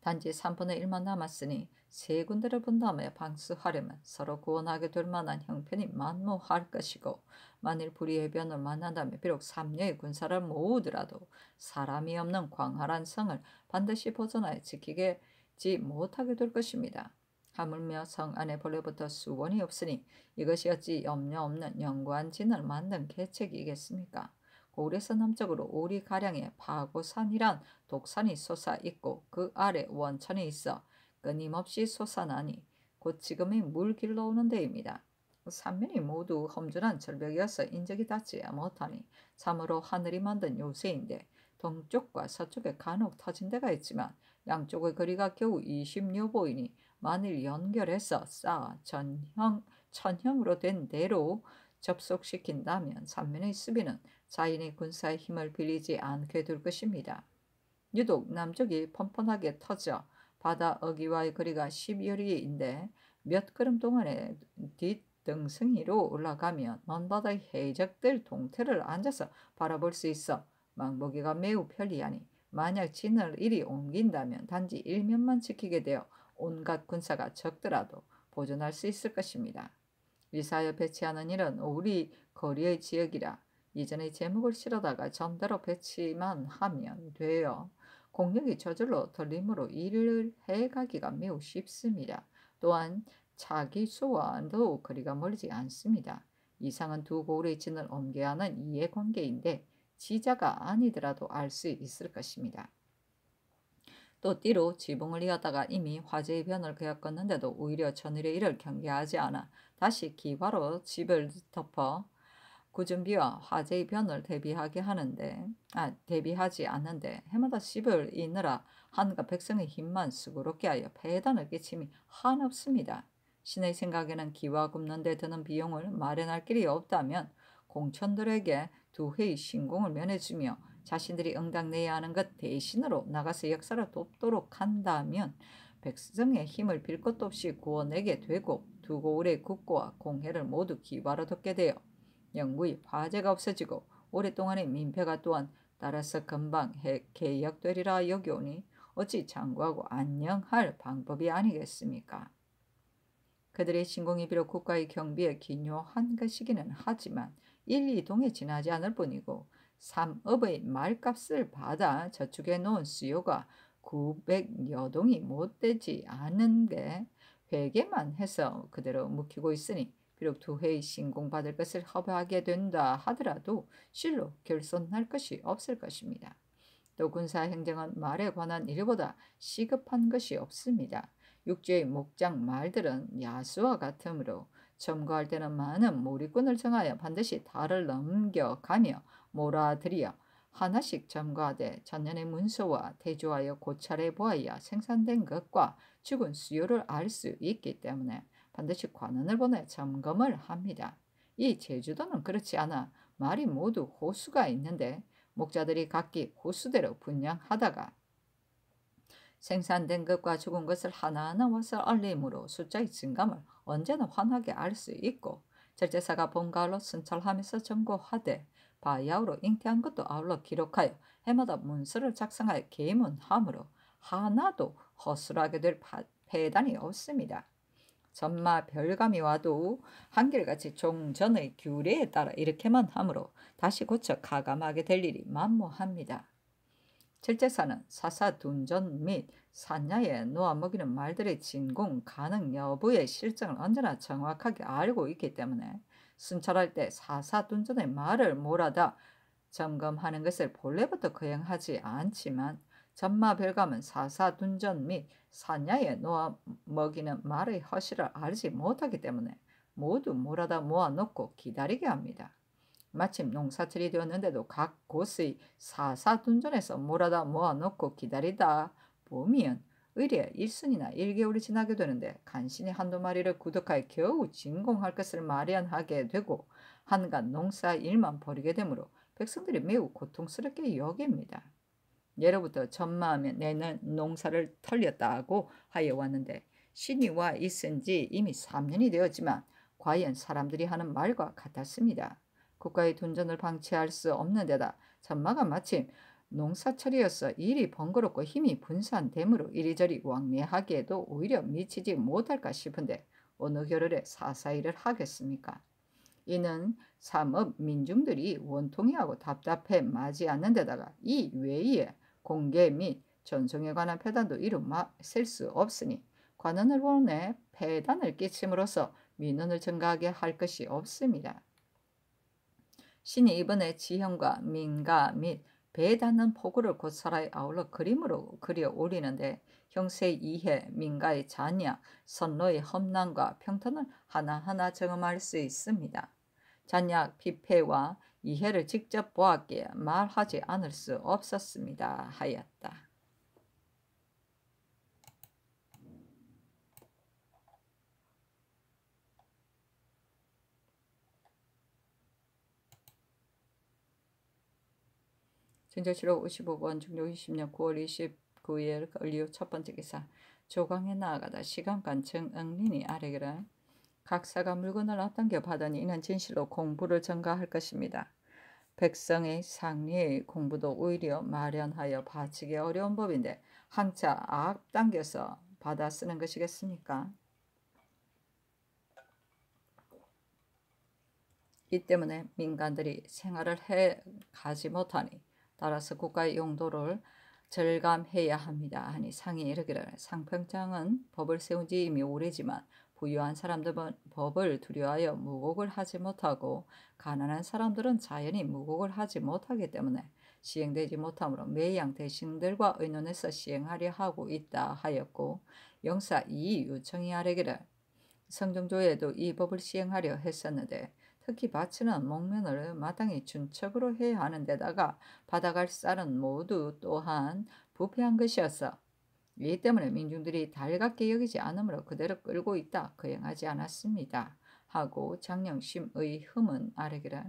단지 3분의 1만 남았으니 세 군데를 분담해 방수하려면 서로 구원하게 될 만한 형편이 만무할 것이고 만일 불의의 변을 만난다면 비록 3녀의 군사를 모으더라도 사람이 없는 광활한 성을 반드시 보존하여 지키지 못하게 될 것입니다. 하물며 성 안에 본래부터 수원이 없으니 이것이 어찌 염려 없는 영구한 진을 만든 계책이겠습니까? 고을에서 남쪽으로 오리가량의 파고산이란 독산이 솟아 있고 그 아래 원천이 있어 끊임없이 솟아나니 곧 지금의 물 길러오는 데입니다. 삼면이 모두 험준한 절벽이어서 인적이 닿지 못하니 참으로 하늘이 만든 요새인데 동쪽과 서쪽에 간혹 터진 데가 있지만 양쪽의 거리가 겨우 20여 보이니 만일 연결해서 쌓아 천형으로 된 대로 접속시킨다면 삼면의 수비는 자인의 군사의 힘을 빌리지 않게 될 것입니다. 유독 남쪽이 펀펀하게 터져 바다 어귀와의 거리가 10여리인데 몇 걸음 동안에 뒷등승이로 올라가면 먼 바다의 해적들 동태를 앉아서 바라볼 수 있어 망보기가 매우 편리하니 만약 진을 이리 옮긴다면 단지 일면만 지키게 되어 온갖 군사가 적더라도 보존할 수 있을 것입니다. 리사하여 배치하는 일은 우리 거리의 지역이라 이전에 제목을 실어다가 전대로 배치만 하면 돼요. 공력이 저절로 덜림으로 일을 해가기가 매우 쉽습니다. 또한 차기수와도 거리가 멀지 않습니다. 이상은 두 고을의 진을 옮겨야 하는 이해관계인데 지자가 아니더라도 알 수 있을 것입니다. 또 띠로 지붕을 이었다가 이미 화재의 변을 그었건는데도 오히려 전일의 일을 경계하지 않아 다시 기와로 집을 덮어 구준비와 화재의 변을 대비하지 않는데 해마다 집을 잇느라 한과 백성의 힘만 수고롭게 하여 배단을 끼침이 한없습니다. 신의 생각에는 기와 굽는 데 드는 비용을 마련할 길이 없다면 공천들에게 두 회의 신공을 면해주며 자신들이 응당 내야 하는 것 대신으로 나가서 역사를 돕도록 한다면 백성의 힘을 빌 것도 없이 구워내게 되고 두 고을의 국고와 공회를 모두 기와로 덮게 되어 영구히 화재가 없어지고 오랫동안의 민폐가 또한 따라서 금방 개혁되리라 여겨오니 어찌 장구하고 안녕할 방법이 아니겠습니까? 그들의 신공이 비록 국가의 경비에 기묘한 것이기는 하지만 1, 2동에 지나지 않을 뿐이고 3업의 말값을 받아 저축해 놓은 수요가 900여 동이 못되지 않은 게 회계만 해서 그대로 묵히고 있으니 비록 두 회의 신공받을 것을 허가하게 된다 하더라도 실로 결손할 것이 없을 것입니다. 또 군사행정은 말에 관한 일보다 시급한 것이 없습니다. 육지의 목장 말들은 야수와 같으므로 점거할 때는 많은 몰입꾼을 정하여 반드시 달을 넘겨가며 몰아들여 하나씩 점거하되 전년의 문서와 대조하여 고찰해 보아야 생산된 것과 죽은 수요를 알 수 있기 때문에 반드시 관원을 보내 점검을 합니다. 이 제주도는 그렇지 않아 말이 모두 호수가 있는데 목자들이 각기 호수대로 분양하다가 생산된 것과 죽은 것을 하나하나 와서 알림으로 숫자의 증감을 언제나 환하게 알 수 있고 절제사가 봄가을로 순찰하면서 점거하되 바야흐로 잉태한 것도 아울러 기록하여 해마다 문서를 작성하여 계문함으로 하나도 허술하게 될 폐단이 없습니다. 전마 별감이 와도 한결같이 종전의 규례에 따라 이렇게만 하므로 다시 고쳐 가감하게 될 일이 만무합니다. 실제사는 사사둔전 및 산야에 놓아 먹이는 말들의 진공 가능 여부의 실정을 언제나 정확하게 알고 있기 때문에 순찰할 때 사사둔전의 말을 몰아다 점검하는 것을 본래부터 거행하지 않지만 전마별감은 사사둔전 및 산야에 놓아 먹이는 말의 허실을 알지 못하기 때문에 모두 몰아다 모아놓고 기다리게 합니다. 마침 농사철이 되었는데도 각 곳의 사사둔전에서 몰아다 모아놓고 기다리다 보면 의례 1순이나 1개월이 지나게 되는데 간신히 한두 마리를 구독하여 겨우 진공할 것을 마련하게 되고 한간 농사 일만 벌이게 되므로 백성들이 매우 고통스럽게 여깁니다. 예로부터 전마하면 내는 농사를 털렸다고 하여 왔는데 신이 와 있은 지 이미 3년이 되었지만 과연 사람들이 하는 말과 같았습니다. 국가의 둔전을 방치할 수 없는 데다 전마가 마침 농사철이어서 일이 번거롭고 힘이 분산되므로 이리저리 왕래하기에도 오히려 미치지 못할까 싶은데 어느 겨를에 사사일을 하겠습니까? 이는 삼업 민중들이 원통이하고 답답해 마지 않는 데다가 이 외에 공계 및 전송에 관한 폐단도 이루 셀 수 없으니 관원을 보내 폐단을 끼침으로써 민원을 증가하게 할 것이 없습니다. 신이 이번에 지형과 민가 및 배 닿는 포구를 곧사라에 아울러 그림으로 그려 올리는데 형세의 이해, 민가의 잔약, 선로의 험난과 평탄을 하나하나 점검할 수 있습니다. 잔약, 피폐와 이해를 직접 보았기에 말하지 않을 수 없었습니다. 하였다. 진저실록 55권 중종 20년 9월 29일 을리오 첫 번째 기사. 조강에 나아가다 시간간 정응린이 아래기를 각사가 물건을 앞당겨 받으니 이는 진실로 공부를 전가할 것입니다. 백성의 상리의 공부도 오히려 마련하여 바치기 어려운 법인데 한차 앞당겨서 받아 쓰는 것이겠습니까? 이 때문에 민간들이 생활을 해 가지 못하니 따라서 국가의 용도를 절감해야 합니다. 하니 상이 이르기를 상평장은 법을 세운 지 이미 오래지만 부유한 사람들은 법을 두려워하여 무곡을 하지 못하고 가난한 사람들은 자연히 무곡을 하지 못하기 때문에 시행되지 못하므로 매양 대신들과 의논해서 시행하려 하고 있다 하였고 영사 이유청이 아뢰기를 성종조에도 이 법을 시행하려 했었는데 특히 바치는 목면을 마땅히 준척으로 해야 하는 데다가 받아갈 쌀은 모두 또한 부패한 것이었어. 이 때문에 민중들이 달갑게 여기지 않으므로 그대로 끌고 있다 거행하지 않았습니다. 하고 장령심의 흠은 아래기를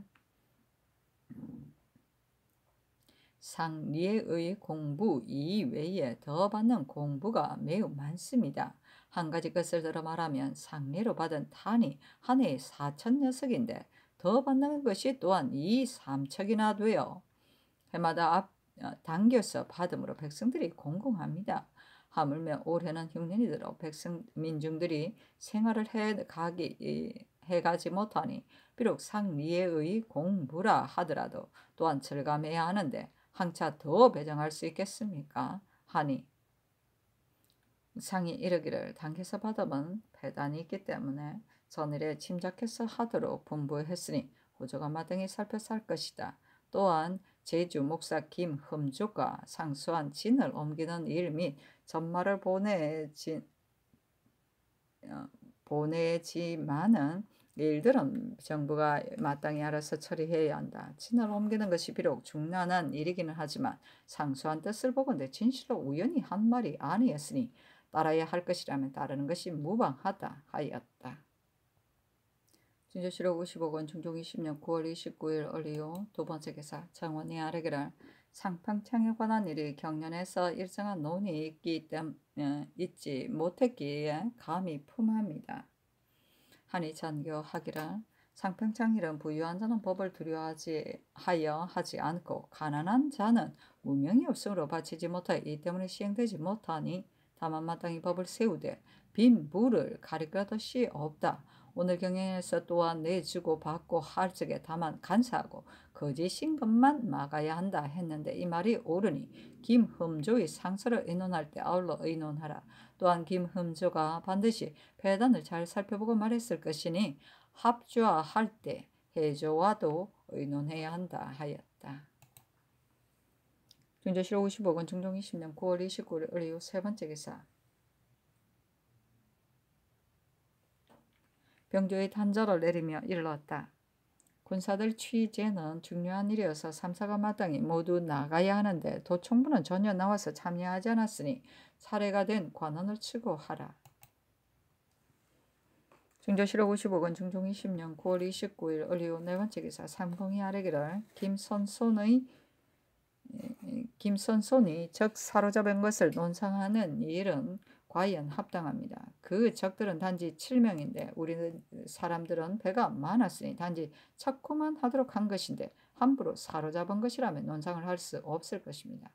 상리의 공부 이외에 더 받는 공부가 매우 많습니다. 한 가지 것을 들어 말하면 상리로 받은 탄이 한 해에 4,000녀석인데 더 받는 것이 또한 2~3척이나 돼요. 해마다 당겨서 받음으로 백성들이 공공합니다. 하물며 올해는 흉년이 들어 민중들이 생활을 해가지 못하니 비록 상리의 공부라 하더라도 또한 절감해야 하는데 한차 더 배정할 수 있겠습니까? 하니 상이 이르기를 당겨서 받으면 배단이 있기 때문에 전일에 침작해서 하도록 분부했으니 호조가 마땅히 살펴 살 것이다. 또한 제주 목사 김흠주가 상수한 진을 옮기는 일 및 전마를 보내지만은 일들은 정부가 마땅히 알아서 처리해야 한다. 진을 옮기는 것이 비록 중난한 일이기는 하지만 상수한 뜻을 보건대 진실로 우연히 한 말이 아니었으니 따라야 할 것이라면 따르는 것이 무방하다 하였다. 진저실록 55권 중종 20년 9월 29일 을리오 두 번째 기사. 정원이 아뢰기를 상평창에 관한 일이 경련에서 일정한 논의 있지 못했기에 감히 품합니다. 하니 전교하기를 상평창일은 부유한 자는 법을 두려워하여 하지 않고 가난한 자는 무명이 없으므로 바치지 못하여 이 때문에 시행되지 못하니 다만 마땅히 법을 세우되 빈 물을 가리켜듯이 없다. 오늘 경영에서 또한 내주고 받고 할 적에 다만 간사하고 거짓인 것만 막아야 한다 했는데 이 말이 옳으니 김흠조의 상서를 의논할 때 아울러 의논하라. 또한 김흠조가 반드시 배단을 잘 살펴보고 말했을 것이니 합주할 때 해조와도 의논해야 한다 하였다. 중조실 55권 중종 20년 9월 29일 의료 세 번째 기사. 병조의 단절을 내리며 일렀다. 군사들 취재는 중요한 일이어서 삼사가 마땅히 모두 나가야 하는데 도총부는 전혀 나와서 참여하지 않았으니 사례가 된 관원을 치고 하라. 중조실록 55권 중종 20년 9월 29일 의료 네 번째 기사. 삼공이 아뢰기를 김선손이 적 사로잡은 것을 논상하는 일은 과연 합당합니다. 그 적들은 단지 7명인데 우리는 사람들은 배가 많았으니 단지 척후만 하도록 한 것인데 함부로 사로잡은 것이라면 논상을 할 수 없을 것입니다.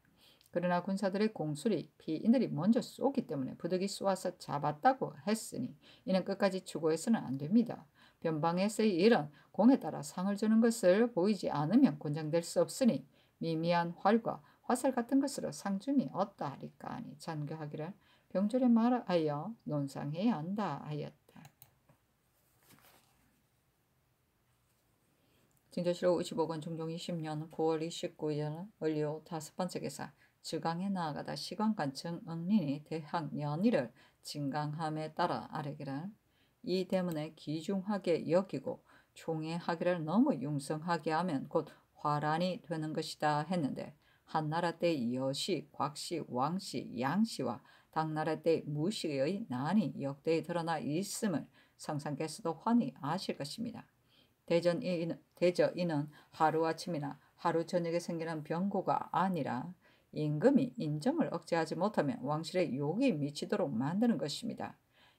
그러나 군사들의 공술이 피인들이 먼저 쏘기 때문에 부득이 쏘아서 잡았다고 했으니 이는 끝까지 추구해서는 안 됩니다. 변방에서의 일은 공에 따라 상을 주는 것을 보이지 않으면 권장될 수 없으니 미미한 활과 화살 같은 것으로 상줌이 어떠하리까 하니 잔교하기를 병졸에 말하여 논상해야 한다 하였다. 진조실록 55권 중종 20년 9월 29일 을료 다섯 번째 기사. 주강에 나아가다 시관관청 응린이 대학 연의를 진강함에 따라 아뢰기를 이 대문에 귀중하게 여기고 총애하기를 너무 융성하게 하면 곧 화란이 되는 것이다 했는데 한나라 때 여시, 곽시, 왕시, 양시와 당나라 때 무시의 난이 역대에 드러나 있음을 성상께서도 환히 아실 것입니다. 대저이는 하루아침이나 하루 저녁에 생기는 병고가 아니라 임금이 인정을 억제하지 못하면 왕실의 욕이 미치도록 만드는 것입니다.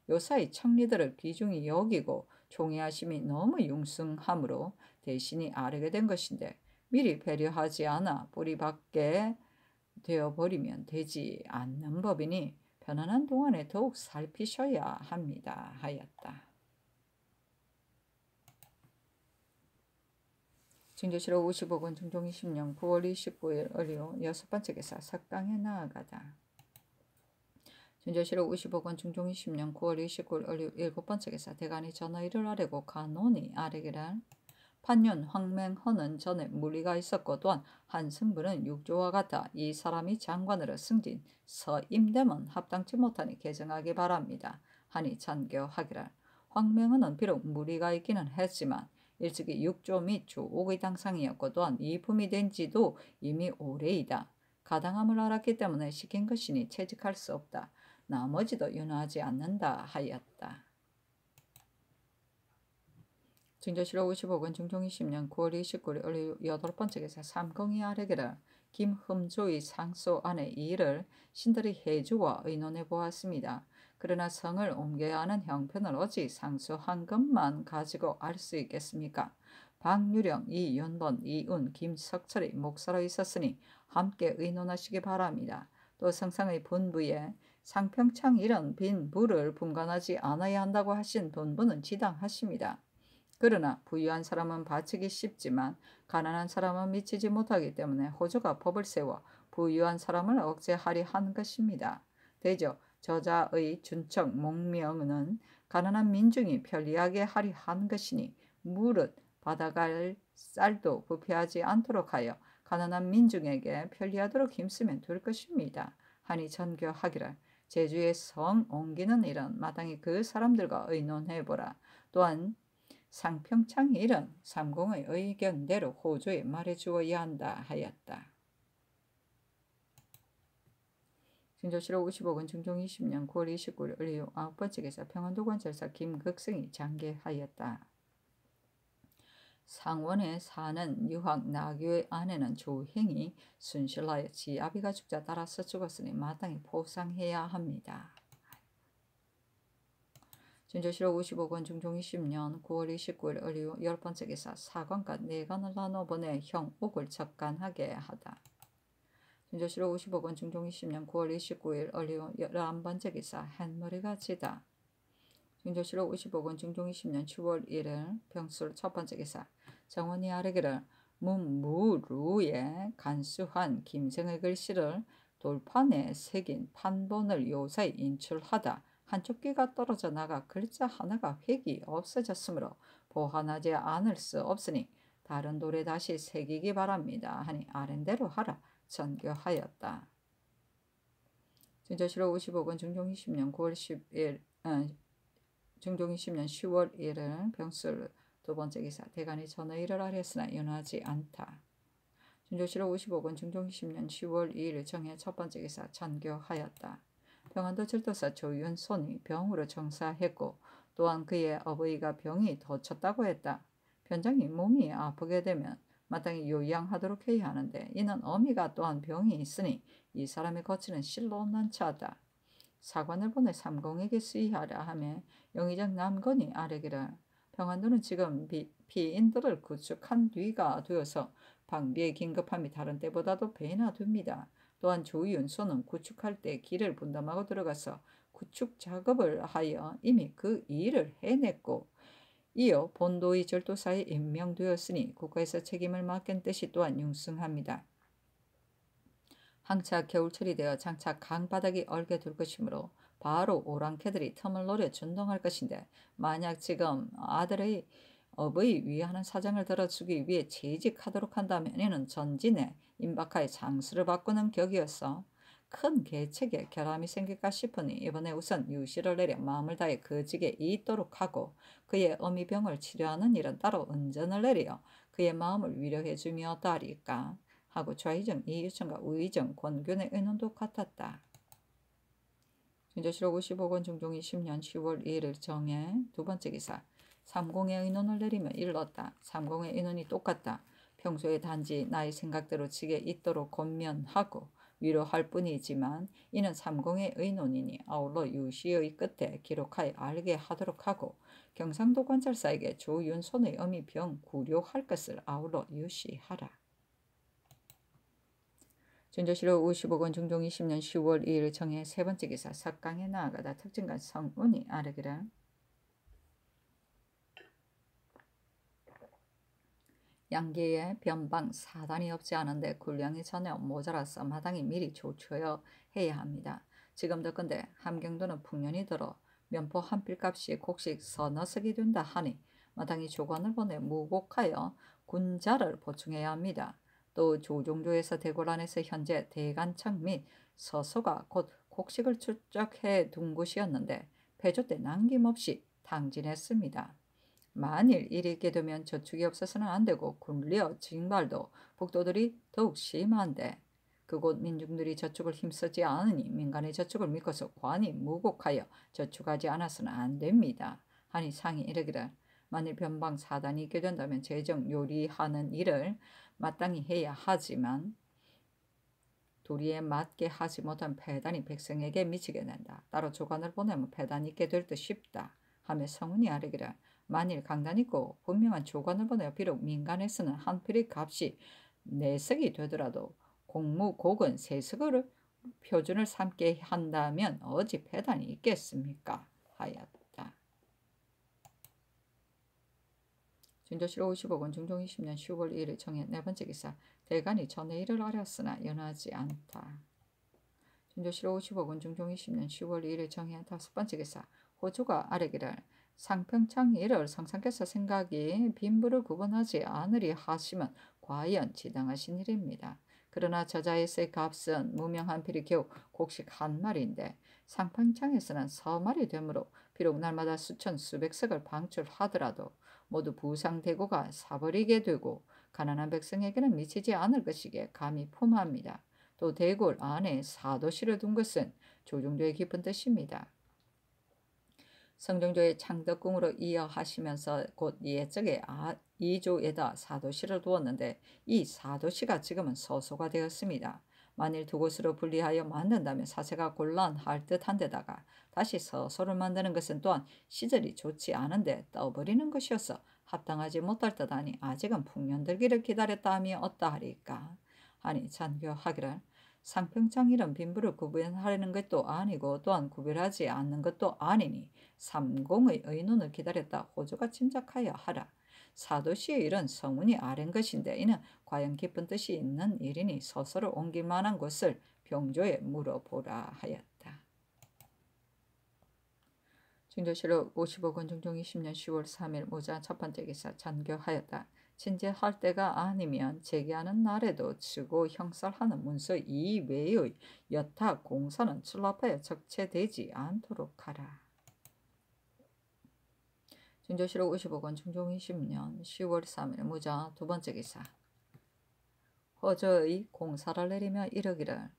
요사이 청리들을 귀중히 여기고 총애하심이 너무 융승하므로 대신이 아뢰게 된 것인데 미리 배려하지 않아 뿌리박게 되어버리면 되지 않는 법이니 편안한 동안에 더욱 살피셔야 합니다 하였다. 진조실록 55권 중종 20년 9월 29일 의료 여섯 번째 기사. 석강에 나아가다. 진조실록 55권 중종 20년 9월 29일 의료 일곱 번째 기사. 대간이 전의를 아뢰고 간원이 아뢰기를 판윤 황맹헌은 전에 무리가 있었고 또한 한승부는 육조와 같아 이 사람이 장관으로 승진 서임되면 합당치 못하니 개정하기 바랍니다 하니 잔교하기를 황맹헌은 비록 무리가 있기는 했지만 일찍이 육조 및 조옥의 당상이었고 또한 이품이 된 지도 이미 오래이다. 가당함을 알았기 때문에 시킨 것이니 채직할 수 없다. 나머지도 윤허하지 않는다 하였다. 진조실록 55권 중종 20년 9월 29일 의료 여덟 번째 기사. 삼공이 아뢰기를 김흠조의 상소 안에 이 일을 신들의 해주와 의논해 보았습니다. 그러나 성을 옮겨야 하는 형편을 어찌 상소한 것만 가지고 알 수 있겠습니까? 박유령, 이윤번, 이운, 김석철이 목사로 있었으니 함께 의논하시기 바랍니다. 또 성상의 본부에 상평창 이런 빈 부를 분간하지 않아야 한다고 하신 본부는 지당하십니다. 그러나 부유한 사람은 바치기 쉽지만 가난한 사람은 미치지 못하기 때문에 호조가 법을 세워 부유한 사람을 억제하려 한 것입니다. 대저 저자의 준척 목명은 가난한 민중이 편리하게 하려 한 것이니 무릇 받아갈 쌀도 부패하지 않도록 하여 가난한 민중에게 편리하도록 힘쓰면 될 것입니다 하니 전교하기를 제주의 성 옮기는 일은 마땅히 그 사람들과 의논해보라. 또한 상평창 일은 삼공의 의견대로 호조에 말해주어야 한다 하였다. 진조실록 55권 중종 20년 9월 29일 의료 아홉 번째 기사. 평안도관 절사 김극승이 장계하였다. 상원에 사는 유학 나교의 아내는 조행이 순실하여 지아비가 죽자 따라서 죽었으니 마땅히 포상해야 합니다. 진조실록 55권 중종 20년 9월 29일 을류 10번째 기사 사관과 내관을 나눠 보내 형 옥을 적간하게 하다. 진조실록 55권 중종 20년 9월 29일 을류 11번째 기사 햇머리가 지다. 진조실록 55권 중종 20년 10월 1일 병술 첫번째 기사 정원이 아뢰기를 문무루에 간수한 김생의 글씨를 돌판에 새긴 판본을 요사이 인출하다 한쪽 귀가 떨어져 나가 글자 하나가 획이 없어졌으므로 보완하지 않을 수 없으니 다른 돌에 다시 새기기 바랍니다 하니 아랜대로 하라 전교하였다. 진조실록 55권 중종 20년 9월 10일 중종 20년 10월 1일 병술 두번째 기사 대간이 전의를 아뢰었으나 연하지 않다. 진조실록 55권 중종 20년 10월 2일 정해 첫번째 기사 전교하였다. 병안도 절도사 조윤손이 병으로 정사했고 또한 그의 어버이가 병이 더 쳤다고 했다. 변장이 몸이 아프게 되면 마땅히 요양하도록 해야 하는데 이는 어미가 또한 병이 있으니 이 사람의 거치는 실로 난처하다. 사관을 보내 삼공에게 수의하라 하며 영의정 남건이 아뢰기를 병안도는 지금 피인들을 구축한 뒤가 되어서 방비의 긴급함이 다른 때보다도 배나 됩니다. 또한 조윤소는 구축할 때 길을 분담하고 들어가서 구축 작업을 하여 이미 그 일을 해냈고 이어 본도의 절도사에 임명되었으니 국가에서 책임을 맡긴 뜻이 또한 융승합니다. 항차 겨울철이 되어 장차 강바닥이 얼게 될 것이므로 바로 오랑캐들이 틈을 노려 준동할 것인데 만약 지금 아들의 업의 위하는 사정을 들어주기 위해 재직하도록 한다면 이는 전진에 임박하여 장수를 바꾸는 격이어서 큰 계책에 결함이 생길까 싶으니 이번에 우선 유시를 내려 마음을 다해 그 직에 있도록 하고 그의 어미병을 치료하는 일은 따로 은전을 내려 그의 마음을 위로해 주미었다리까 하고 좌의정 이유천과 우의정 권균의 의논도 같았다. 진조실록 55권 중종 20년 10월 2일 정해 두번째 기사 삼공의 의논을 내리며 일렀다. 삼공의 의논이 똑같다. 평소에 단지 나의 생각대로 직에 있도록 권면하고 위로할 뿐이지만 이는 삼공의 의논이니 아울러 유시의 끝에 기록하여 알게 하도록 하고 경상도 관찰사에게 조윤손의 어미 병 구료할 것을 아울러 유시하라. 진조실록 55권 중종 20년 10월 2일 정해 세번째 기사 석강에 나아가다 특징간 성운이 아뢰기를 양계에 변방 사단이 없지 않은데 군량이 전혀 모자라서 마땅히 미리 조처여 해야 합니다. 지금 덕건데 함경도는 풍년이 들어 면포 한 필값이 곡식 서너 석이 된다 하니 마땅히 조관을 보내 무곡하여 군자를 보충해야 합니다. 또 조종조에서 대궐 안에서 현재 대간청 및 서소가 곧 곡식을 축적해 둔 곳이었는데 폐조 때 남김없이 탕진했습니다. 만일 일이 있게 되면 저축이 없어서는 안되고 굴려 징발도 북도들이 더욱 심한데 그곳 민중들이 저축을 힘쓰지 않으니 민간의 저축을 믿고서 관이 무곡하여 저축하지 않아서는 안됩니다. 하니 상이 이르기를 만일 변방 사단이 있게 된다면 재정 요리하는 일을 마땅히 해야 하지만 도리에 맞게 하지 못한 폐단이 백성에게 미치게 된다. 따로 조관을 보내면 폐단이 있게 될 듯 싶다. 하며 성운이 아뢰기를 만일 강단 있고 분명한 조관을 보내어 비록 민간에서는 한 필의 값이 4석이 되더라도 공무곡은 3석을 표준을 삼게 한다면 어찌 폐단이 있겠습니까? 하였다. 진조실록 55권 중종 20년 10월 1일 정해 네번째 기사 대간이 전의 일을 아뢰었으나 연하지 않다. 진조실록 55권 중종 20년 10월 2일 정해 다섯번째 기사 호조가 아뢰기를 상평창 일을 성상께서 생각이 빈부를 구분하지 않으리 하시면 과연 지당하신 일입니다. 그러나 저자에서의 값은 무명한 필이 겨우 곡식 한 마리인데 상평창에서는 서마리 되므로 비록 날마다 수천 수백석을 방출하더라도 모두 부상대고가 사버리게 되고 가난한 백성에게는 미치지 않을 것이기에 감히 품합니다. 또 대궐 안에 사도실을 둔 것은 조종조의 깊은 뜻입니다. 성종조의 창덕궁으로 이어하시면서 곧 예적에 이조에다 사도시를 두었는데 이 사도시가 지금은 서소가 되었습니다. 만일 두 곳으로 분리하여 만든다면 사세가 곤란할 듯한데다가 다시 서소를 만드는 것은 또한 시절이 좋지 않은데 떠버리는 것이어서 합당하지 못할 듯하니 아직은 풍년들기를 기다렸다 함이 어떠하리까 하니 잔교하기를 상평창일은 빈부를 구분하려는 것도 아니고 또한 구별하지 않는 것도 아니니 삼공의 의논을 기다렸다 호주가 짐작하여 하라. 사도시의 일은 성운이 아랜 것인데 이는 과연 깊은 뜻이 있는 일이니 서서를 옮길 만한 곳을 병조에 물어보라 하였다. 중조실록 55권 중종 20년 10월 3일 모자 첫 번째 기사 잔교하였다. 진제할 때가 아니면 제기하는 날에도 치고 형살하는 문서 이외의 여타 공사는 출납하여 적체되지 않도록 하라. 중조실록 55권 중종 20년 10월 3일 모자 두 번째 기사 허저의 공사를 내리며 이르기를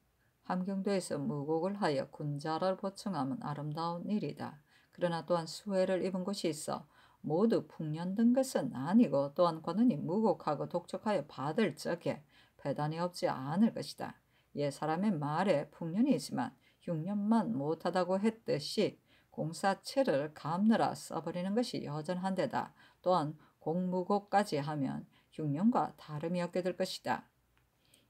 함경도에서 무곡을 하여 군자를 보충함은 아름다운 일이다. 그러나 또한 수해를 입은 곳이 있어 모두 풍년든 것은 아니고 또한 권은이 무곡하고 독촉하여 받을 적에 배단이 없지 않을 것이다. 옛 사람의 말에 풍년이지만 흉년만 못하다고 했듯이 공사체를 감느라 써버리는 것이 여전한데다 또한 공무곡까지 하면 흉년과 다름이 없게 될 것이다.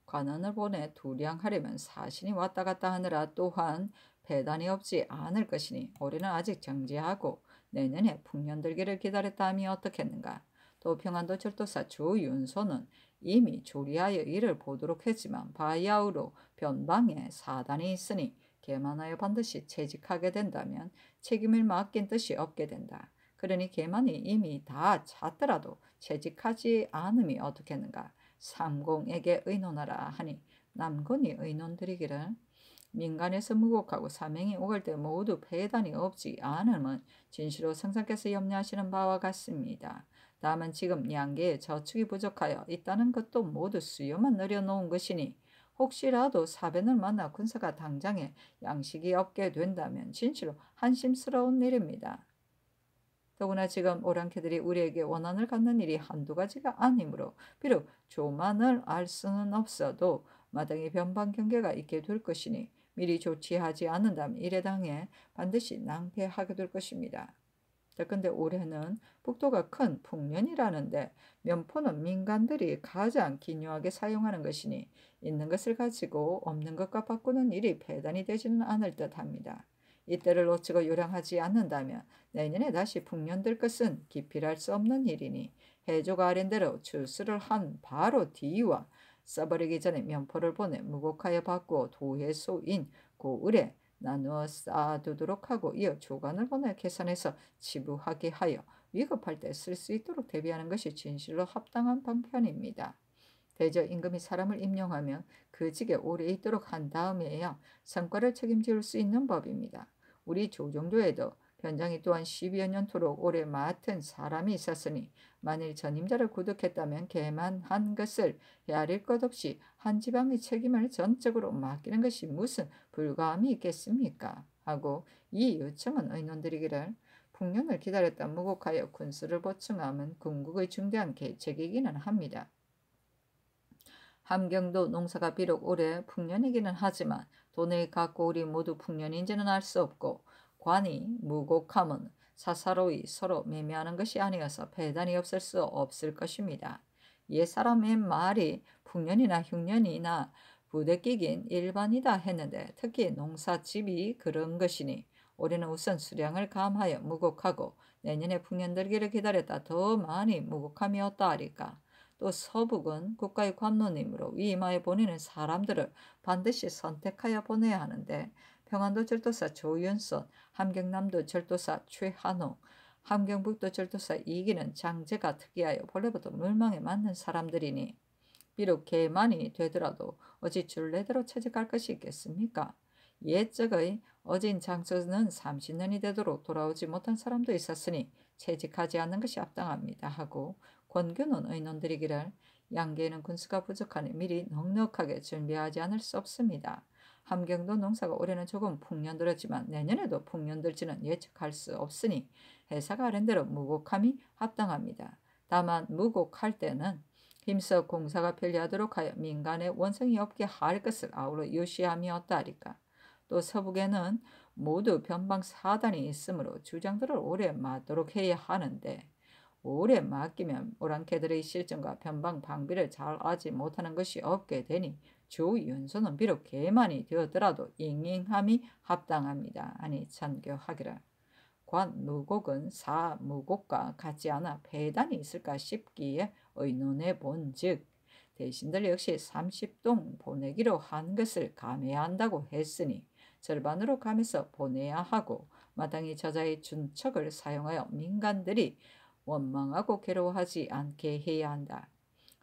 관원을 보내 두량하려면 사신이 왔다 갔다 하느라 또한 배단이 없지 않을 것이니 올해는 아직 정지하고 내년에 풍년들기를 기다렸다 함이 어떻겠는가. 또 평안도 철도사 조윤소는 이미 조리하여 이를 보도록 했지만 바야흐로 변방에 사단이 있으니 계만하여 반드시 채직하게 된다면 책임을 맡긴 뜻이 없게 된다. 그러니 계만이 이미 다 찼더라도 채직하지 않음이 어떻겠는가. 삼공에게 의논하라 하니 남군이 의논드리기를 민간에서 무곡하고 사명이 오갈 때 모두 배단이 없지 않음은 진시로 성상께서 염려하시는 바와 같습니다. 다만 지금 양계의 저축이 부족하여 있다는 것도 모두 수요만 늘여놓은 것이니 혹시라도 사변을 만나 군사가 당장에 양식이 없게 된다면 진시로 한심스러운 일입니다. 더구나 지금 오랑캐들이 우리에게 원한을 갖는 일이 한두 가지가 아니므로 비록 조만을 알 수는 없어도 마땅히 변방 경계가 있게 될 것이니 미리 조치하지 않는다면 일에 당해 반드시 낭패하게 될 것입니다. 더군데 올해는 북도가 큰 풍년이라는데 면포는 민간들이 가장 기묘하게 사용하는 것이니 있는 것을 가지고 없는 것과 바꾸는 일이 배단이 되지는 않을 듯합니다. 이때를 놓치고 요량하지 않는다면 내년에 다시 풍년될 것은 기필할 수 없는 일이니 해조가 아랜대로 출수를 한 바로 뒤와 써버리기 전에 면포를 보내 무곡하여 받고 도해소인 고을에 나누어 쌓아두도록 하고 이어 조간을 보내 계산해서 지부하게 하여 위급할 때 쓸 수 있도록 대비하는 것이 진실로 합당한 방편입니다. 대저 임금이 사람을 임용하면 그 직에 오래 있도록 한 다음에야 성과를 책임질 수 있는 법입니다. 우리 조정조에도 변장이 또한 10여 년토록 오래 맡은 사람이 있었으니 만일 전임자를 구득했다면 개만한 것을 헤아릴 것 없이 한 지방의 책임을 전적으로 맡기는 것이 무슨 불가함이 있겠습니까? 하고 이 요청은 의논드리기를 풍년을 기다렸다 무곡하여 군수를 보충함은 궁극의 중대한 계책이기는 합니다. 함경도 농사가 비록 올해 풍년이기는 하지만 돈을 갖고 우리 모두 풍년인지는 알 수 없고 관이 무곡함은 사사로이 서로 매매하는 것이 아니어서 배단이 없을 수 없을 것입니다. 옛 사람의 말이 풍년이나 흉년이나 부대끼긴 일반이다 했는데 특히 농사집이 그런 것이니 올해는 우선 수량을 감하여 무곡하고 내년에 풍년들기를 기다렸다 더 많이 무곡함이 어떠하리까. 또 서북은 국가의 관노님으로 위임하여 보내는 사람들을 반드시 선택하여 보내야 하는데 평안도 절도사 조윤선, 함경남도 절도사 최한호, 함경북도 절도사 이기는 장제가 특이하여 본래부터 물망에 맞는 사람들이니 비록 개만이 되더라도 어찌 줄례대로 채직할 것이 있겠습니까? 옛적의 어진 장소는 30년이 되도록 돌아오지 못한 사람도 있었으니 채직하지 않는 것이 합당합니다 하고 권규는 의논드리기를 양계에는 군수가 부족하니 미리 넉넉하게 준비하지 않을 수 없습니다. 함경도 농사가 올해는 조금 풍년들었지만 내년에도 풍년들지는 예측할 수 없으니 회사가 아랜대로 무곡함이 합당합니다. 다만 무곡할 때는 힘써 공사가 편리하도록 하여 민간에 원성이 없게 할 것을 아울러 요시함이었다리까. 또 서북에는 모두 변방 사단이 있으므로 주장들을 오래 맞도록 해야 하는데 오래 맡기면 오랑캐들의 실정과 변방 방비를 잘 알지 못하는 것이 없게 되니 조윤소는 비록 개만이 되었더라도 잉잉함이 합당합니다. 아니 찬교하기라. 관 무곡은 사 무곡과 같지 않아 배단이 있을까 싶기에 의논해 본즉 대신들 역시 30동 보내기로 한 것을 감해야 한다고 했으니 절반으로 감해서 보내야 하고 마땅히 저자의 준척을 사용하여 민간들이 원망하고 괴로워하지 않게 해야 한다.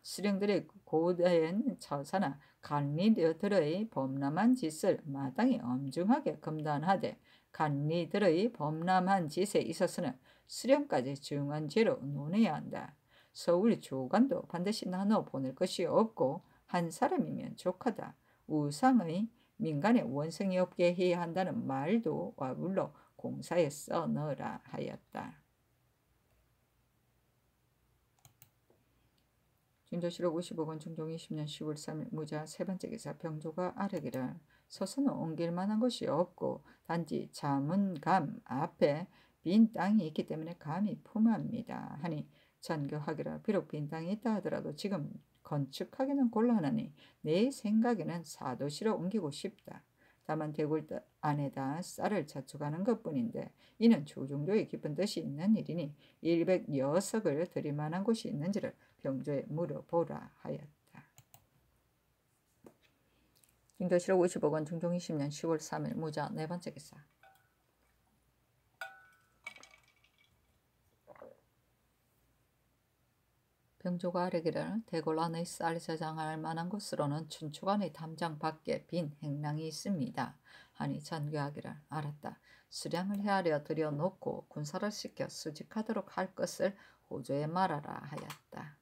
수령들의 고된 처사나 간리들의 범람한 짓을 마땅히 엄중하게 검단하되 간리들의 범람한 짓에 있어서는 수령까지 중한 죄로 논해야 한다. 서울 조간도 반드시 나눠 보낼 것이 없고 한 사람이면 족하다. 우상의 민간에 원성이 없게 해야 한다는 말도 와불러 공사에 써넣으라 하였다. 준조실록 55권 중종 20년 10월 3일 무자 세 번째 기사 병조가 아뢰기를 서서는 옮길 만한 것이 없고 단지 자문감 앞에 빈 땅이 있기 때문에 감히 품합니다 하니 전교하기라. 비록 빈 땅이 있다 하더라도 지금 건축하기는 곤란하니 내 생각에는 사도시로 옮기고 싶다. 다만 대궐 안에다 쌀을 자축하는 것뿐인데 이는 조종도의 깊은 뜻이 있는 일이니 100여석을 들일 만한 곳이 있는지를 병조에 물어보라 하였다. 중조실록 55권 중종 20년 10월 3일 무자 네 번째 기사. 병조가 아뢰기를 대궐 안의 쌀 저장할 만한 곳으로는 춘추관의 담장 밖에 빈 행랑이 있습니다 하니 전교하기를 알았다. 수량을 헤아려 들여놓고 군사를 시켜 수직하도록 할 것을 호조에 말하라 하였다.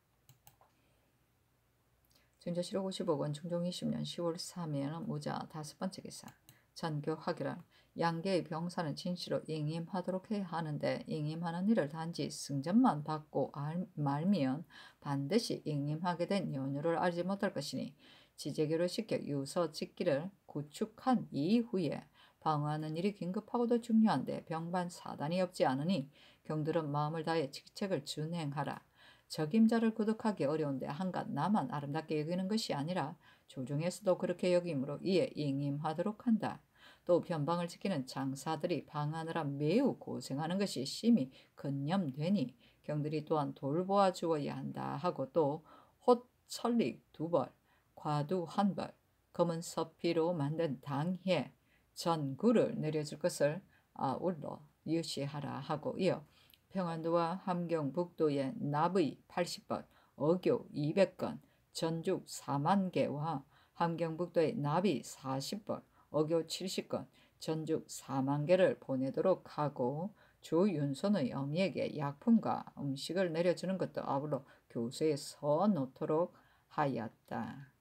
준조실록 55권 중종 20년 10월 3일 무자 다섯 번째 기사. 전교하기를 양계의 병사는 진시로 잉임하도록 해야 하는데 잉임하는 일을 단지 승전만 받고 말면 반드시 잉임하게 된 연유를 알지 못할 것이니 지제교를 시켜 유서 짓기를 구축한 이후에 방어하는 일이 긴급하고도 중요한데 병반 사단이 없지 않으니 경들은 마음을 다해 직책을 준행하라. 적임자를 구득하기 어려운데 한갓 나만 아름답게 여기는 것이 아니라 조정에서도 그렇게 여기므로 이에 잉임하도록 한다. 또 변방을 지키는 장사들이 방하느라 매우 고생하는 것이 심히 근념되니 경들이 또한 돌보아 주어야 한다 하고 또 홑 천릭 2벌, 과두 1벌, 검은 서피로 만든 당해 전구를 내려줄 것을 아울러 유시하라 하고 이어 평안도와 함경북도의 납의 80벌, 어교 200건, 전죽 4만 개와 함경북도의 납이 40벌, 어교 70건, 전죽 4만 개를 보내도록 하고 조윤손의 어미에게 약품과 음식을 내려주는 것도 아울러 교수에 써놓도록 하였다.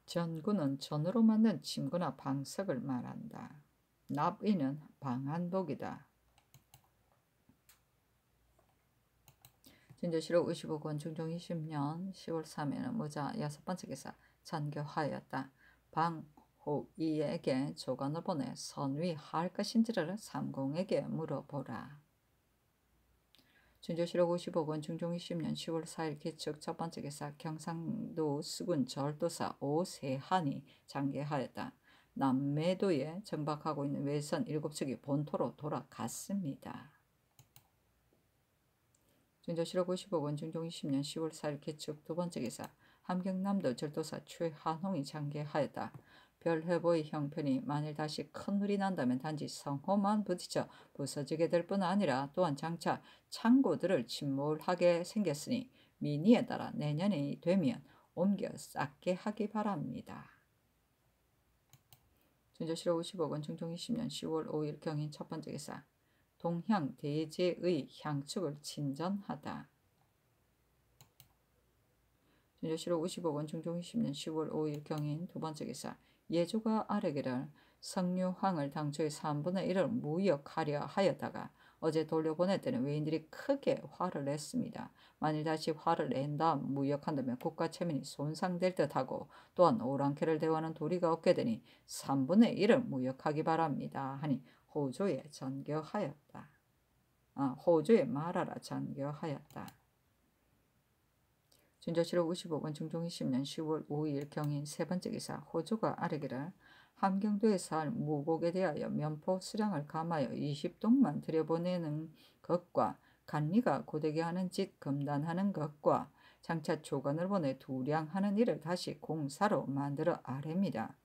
전구는 전으로 만든 침구나 방석을 말한다. 납의는 방한복이다. 준조실록 55권 중종 20년 10월 3일은 무자 여섯 번째 기사. 전교하였다. 방호이에게 조간을 보내 선위할 것인지를 삼공에게 물어보라. 준조실록 55권 중종 20년 10월 4일 기축 첫 번째 기사. 경상도 수군 절도사 오세한이 장계하였다. 남매도에 정박하고 있는 외선 7척이 본토로 돌아갔습니다. 준조실록 55권 중종 20년 10월 4일 기축 두 번째 기사. 함경남도 절도사 최한홍이 장계하였다. 별회보의 형편이 만일 다시 큰 물이 난다면 단지 성호만 부딪혀 부서지게 될 뿐 아니라 또한 장차 창고들을 침몰하게 생겼으니 민의에 따라 내년이 되면 옮겨 쌓게 하기 바랍니다. 준조실록 55권 중종 20년 10월 5일 경인 첫 번째 기사. 동향 대제의 향축을 친전하다. 준조실록 55권 중종 20년 10월 5일 경인 두 번째 기사. 예조가 아뢰기를 성류황을 당초에 3분의 1을 무역하려 하였다가 어제 돌려보낼 때는 외인들이 크게 화를 냈습니다. 만일 다시 화를 낸 다음 무역한다면 국가 체면이 손상될 듯하고 또한 오랑캐를 대우하는 도리가 없게 되니 3분의 1을 무역하기 바랍니다. 하니 호조에 전교하였다. 호조에 말하라 전교하였다. 준조실록 55권 중종 20년 10월 5일 경인 세 번째 기사. 호조가 아뢰기를 함경도에 살 무곡에 대하여 면포 수량을 감하여 20동만 들여보내는 것과 간리가 고되게 하는 짓 금단하는 것과 장차 조관을 보내 두량하는 일을 다시 공사로 만들어 아뢰입니다.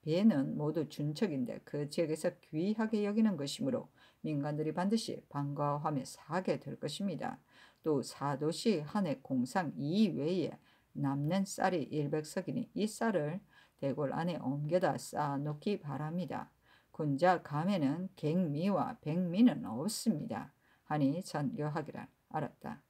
배는 모두 준척인데 그 지역에서 귀하게 여기는 것이므로 민간들이 반드시 반가워하며 사게 될 것입니다. 또 사도시 한 해 공상 이외에 남는 쌀이 100석이니 이 쌀을 대궐 안에 옮겨다 쌓아놓기 바랍니다. 군자 감에는 갱미와 백미는 없습니다. 하니 전교하기를 알았다.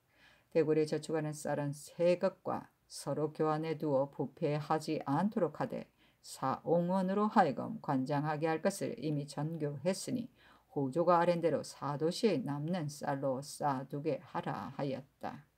대궐에 저축하는 쌀은 새 것과 서로 교환해 두어 부패하지 않도록 하되 사옹원으로 하여금 관장하게 할 것을 이미 전교했으니 호조가 아랜 대로 사도시에 남는 쌀로 쌓아두게 하라 하였다.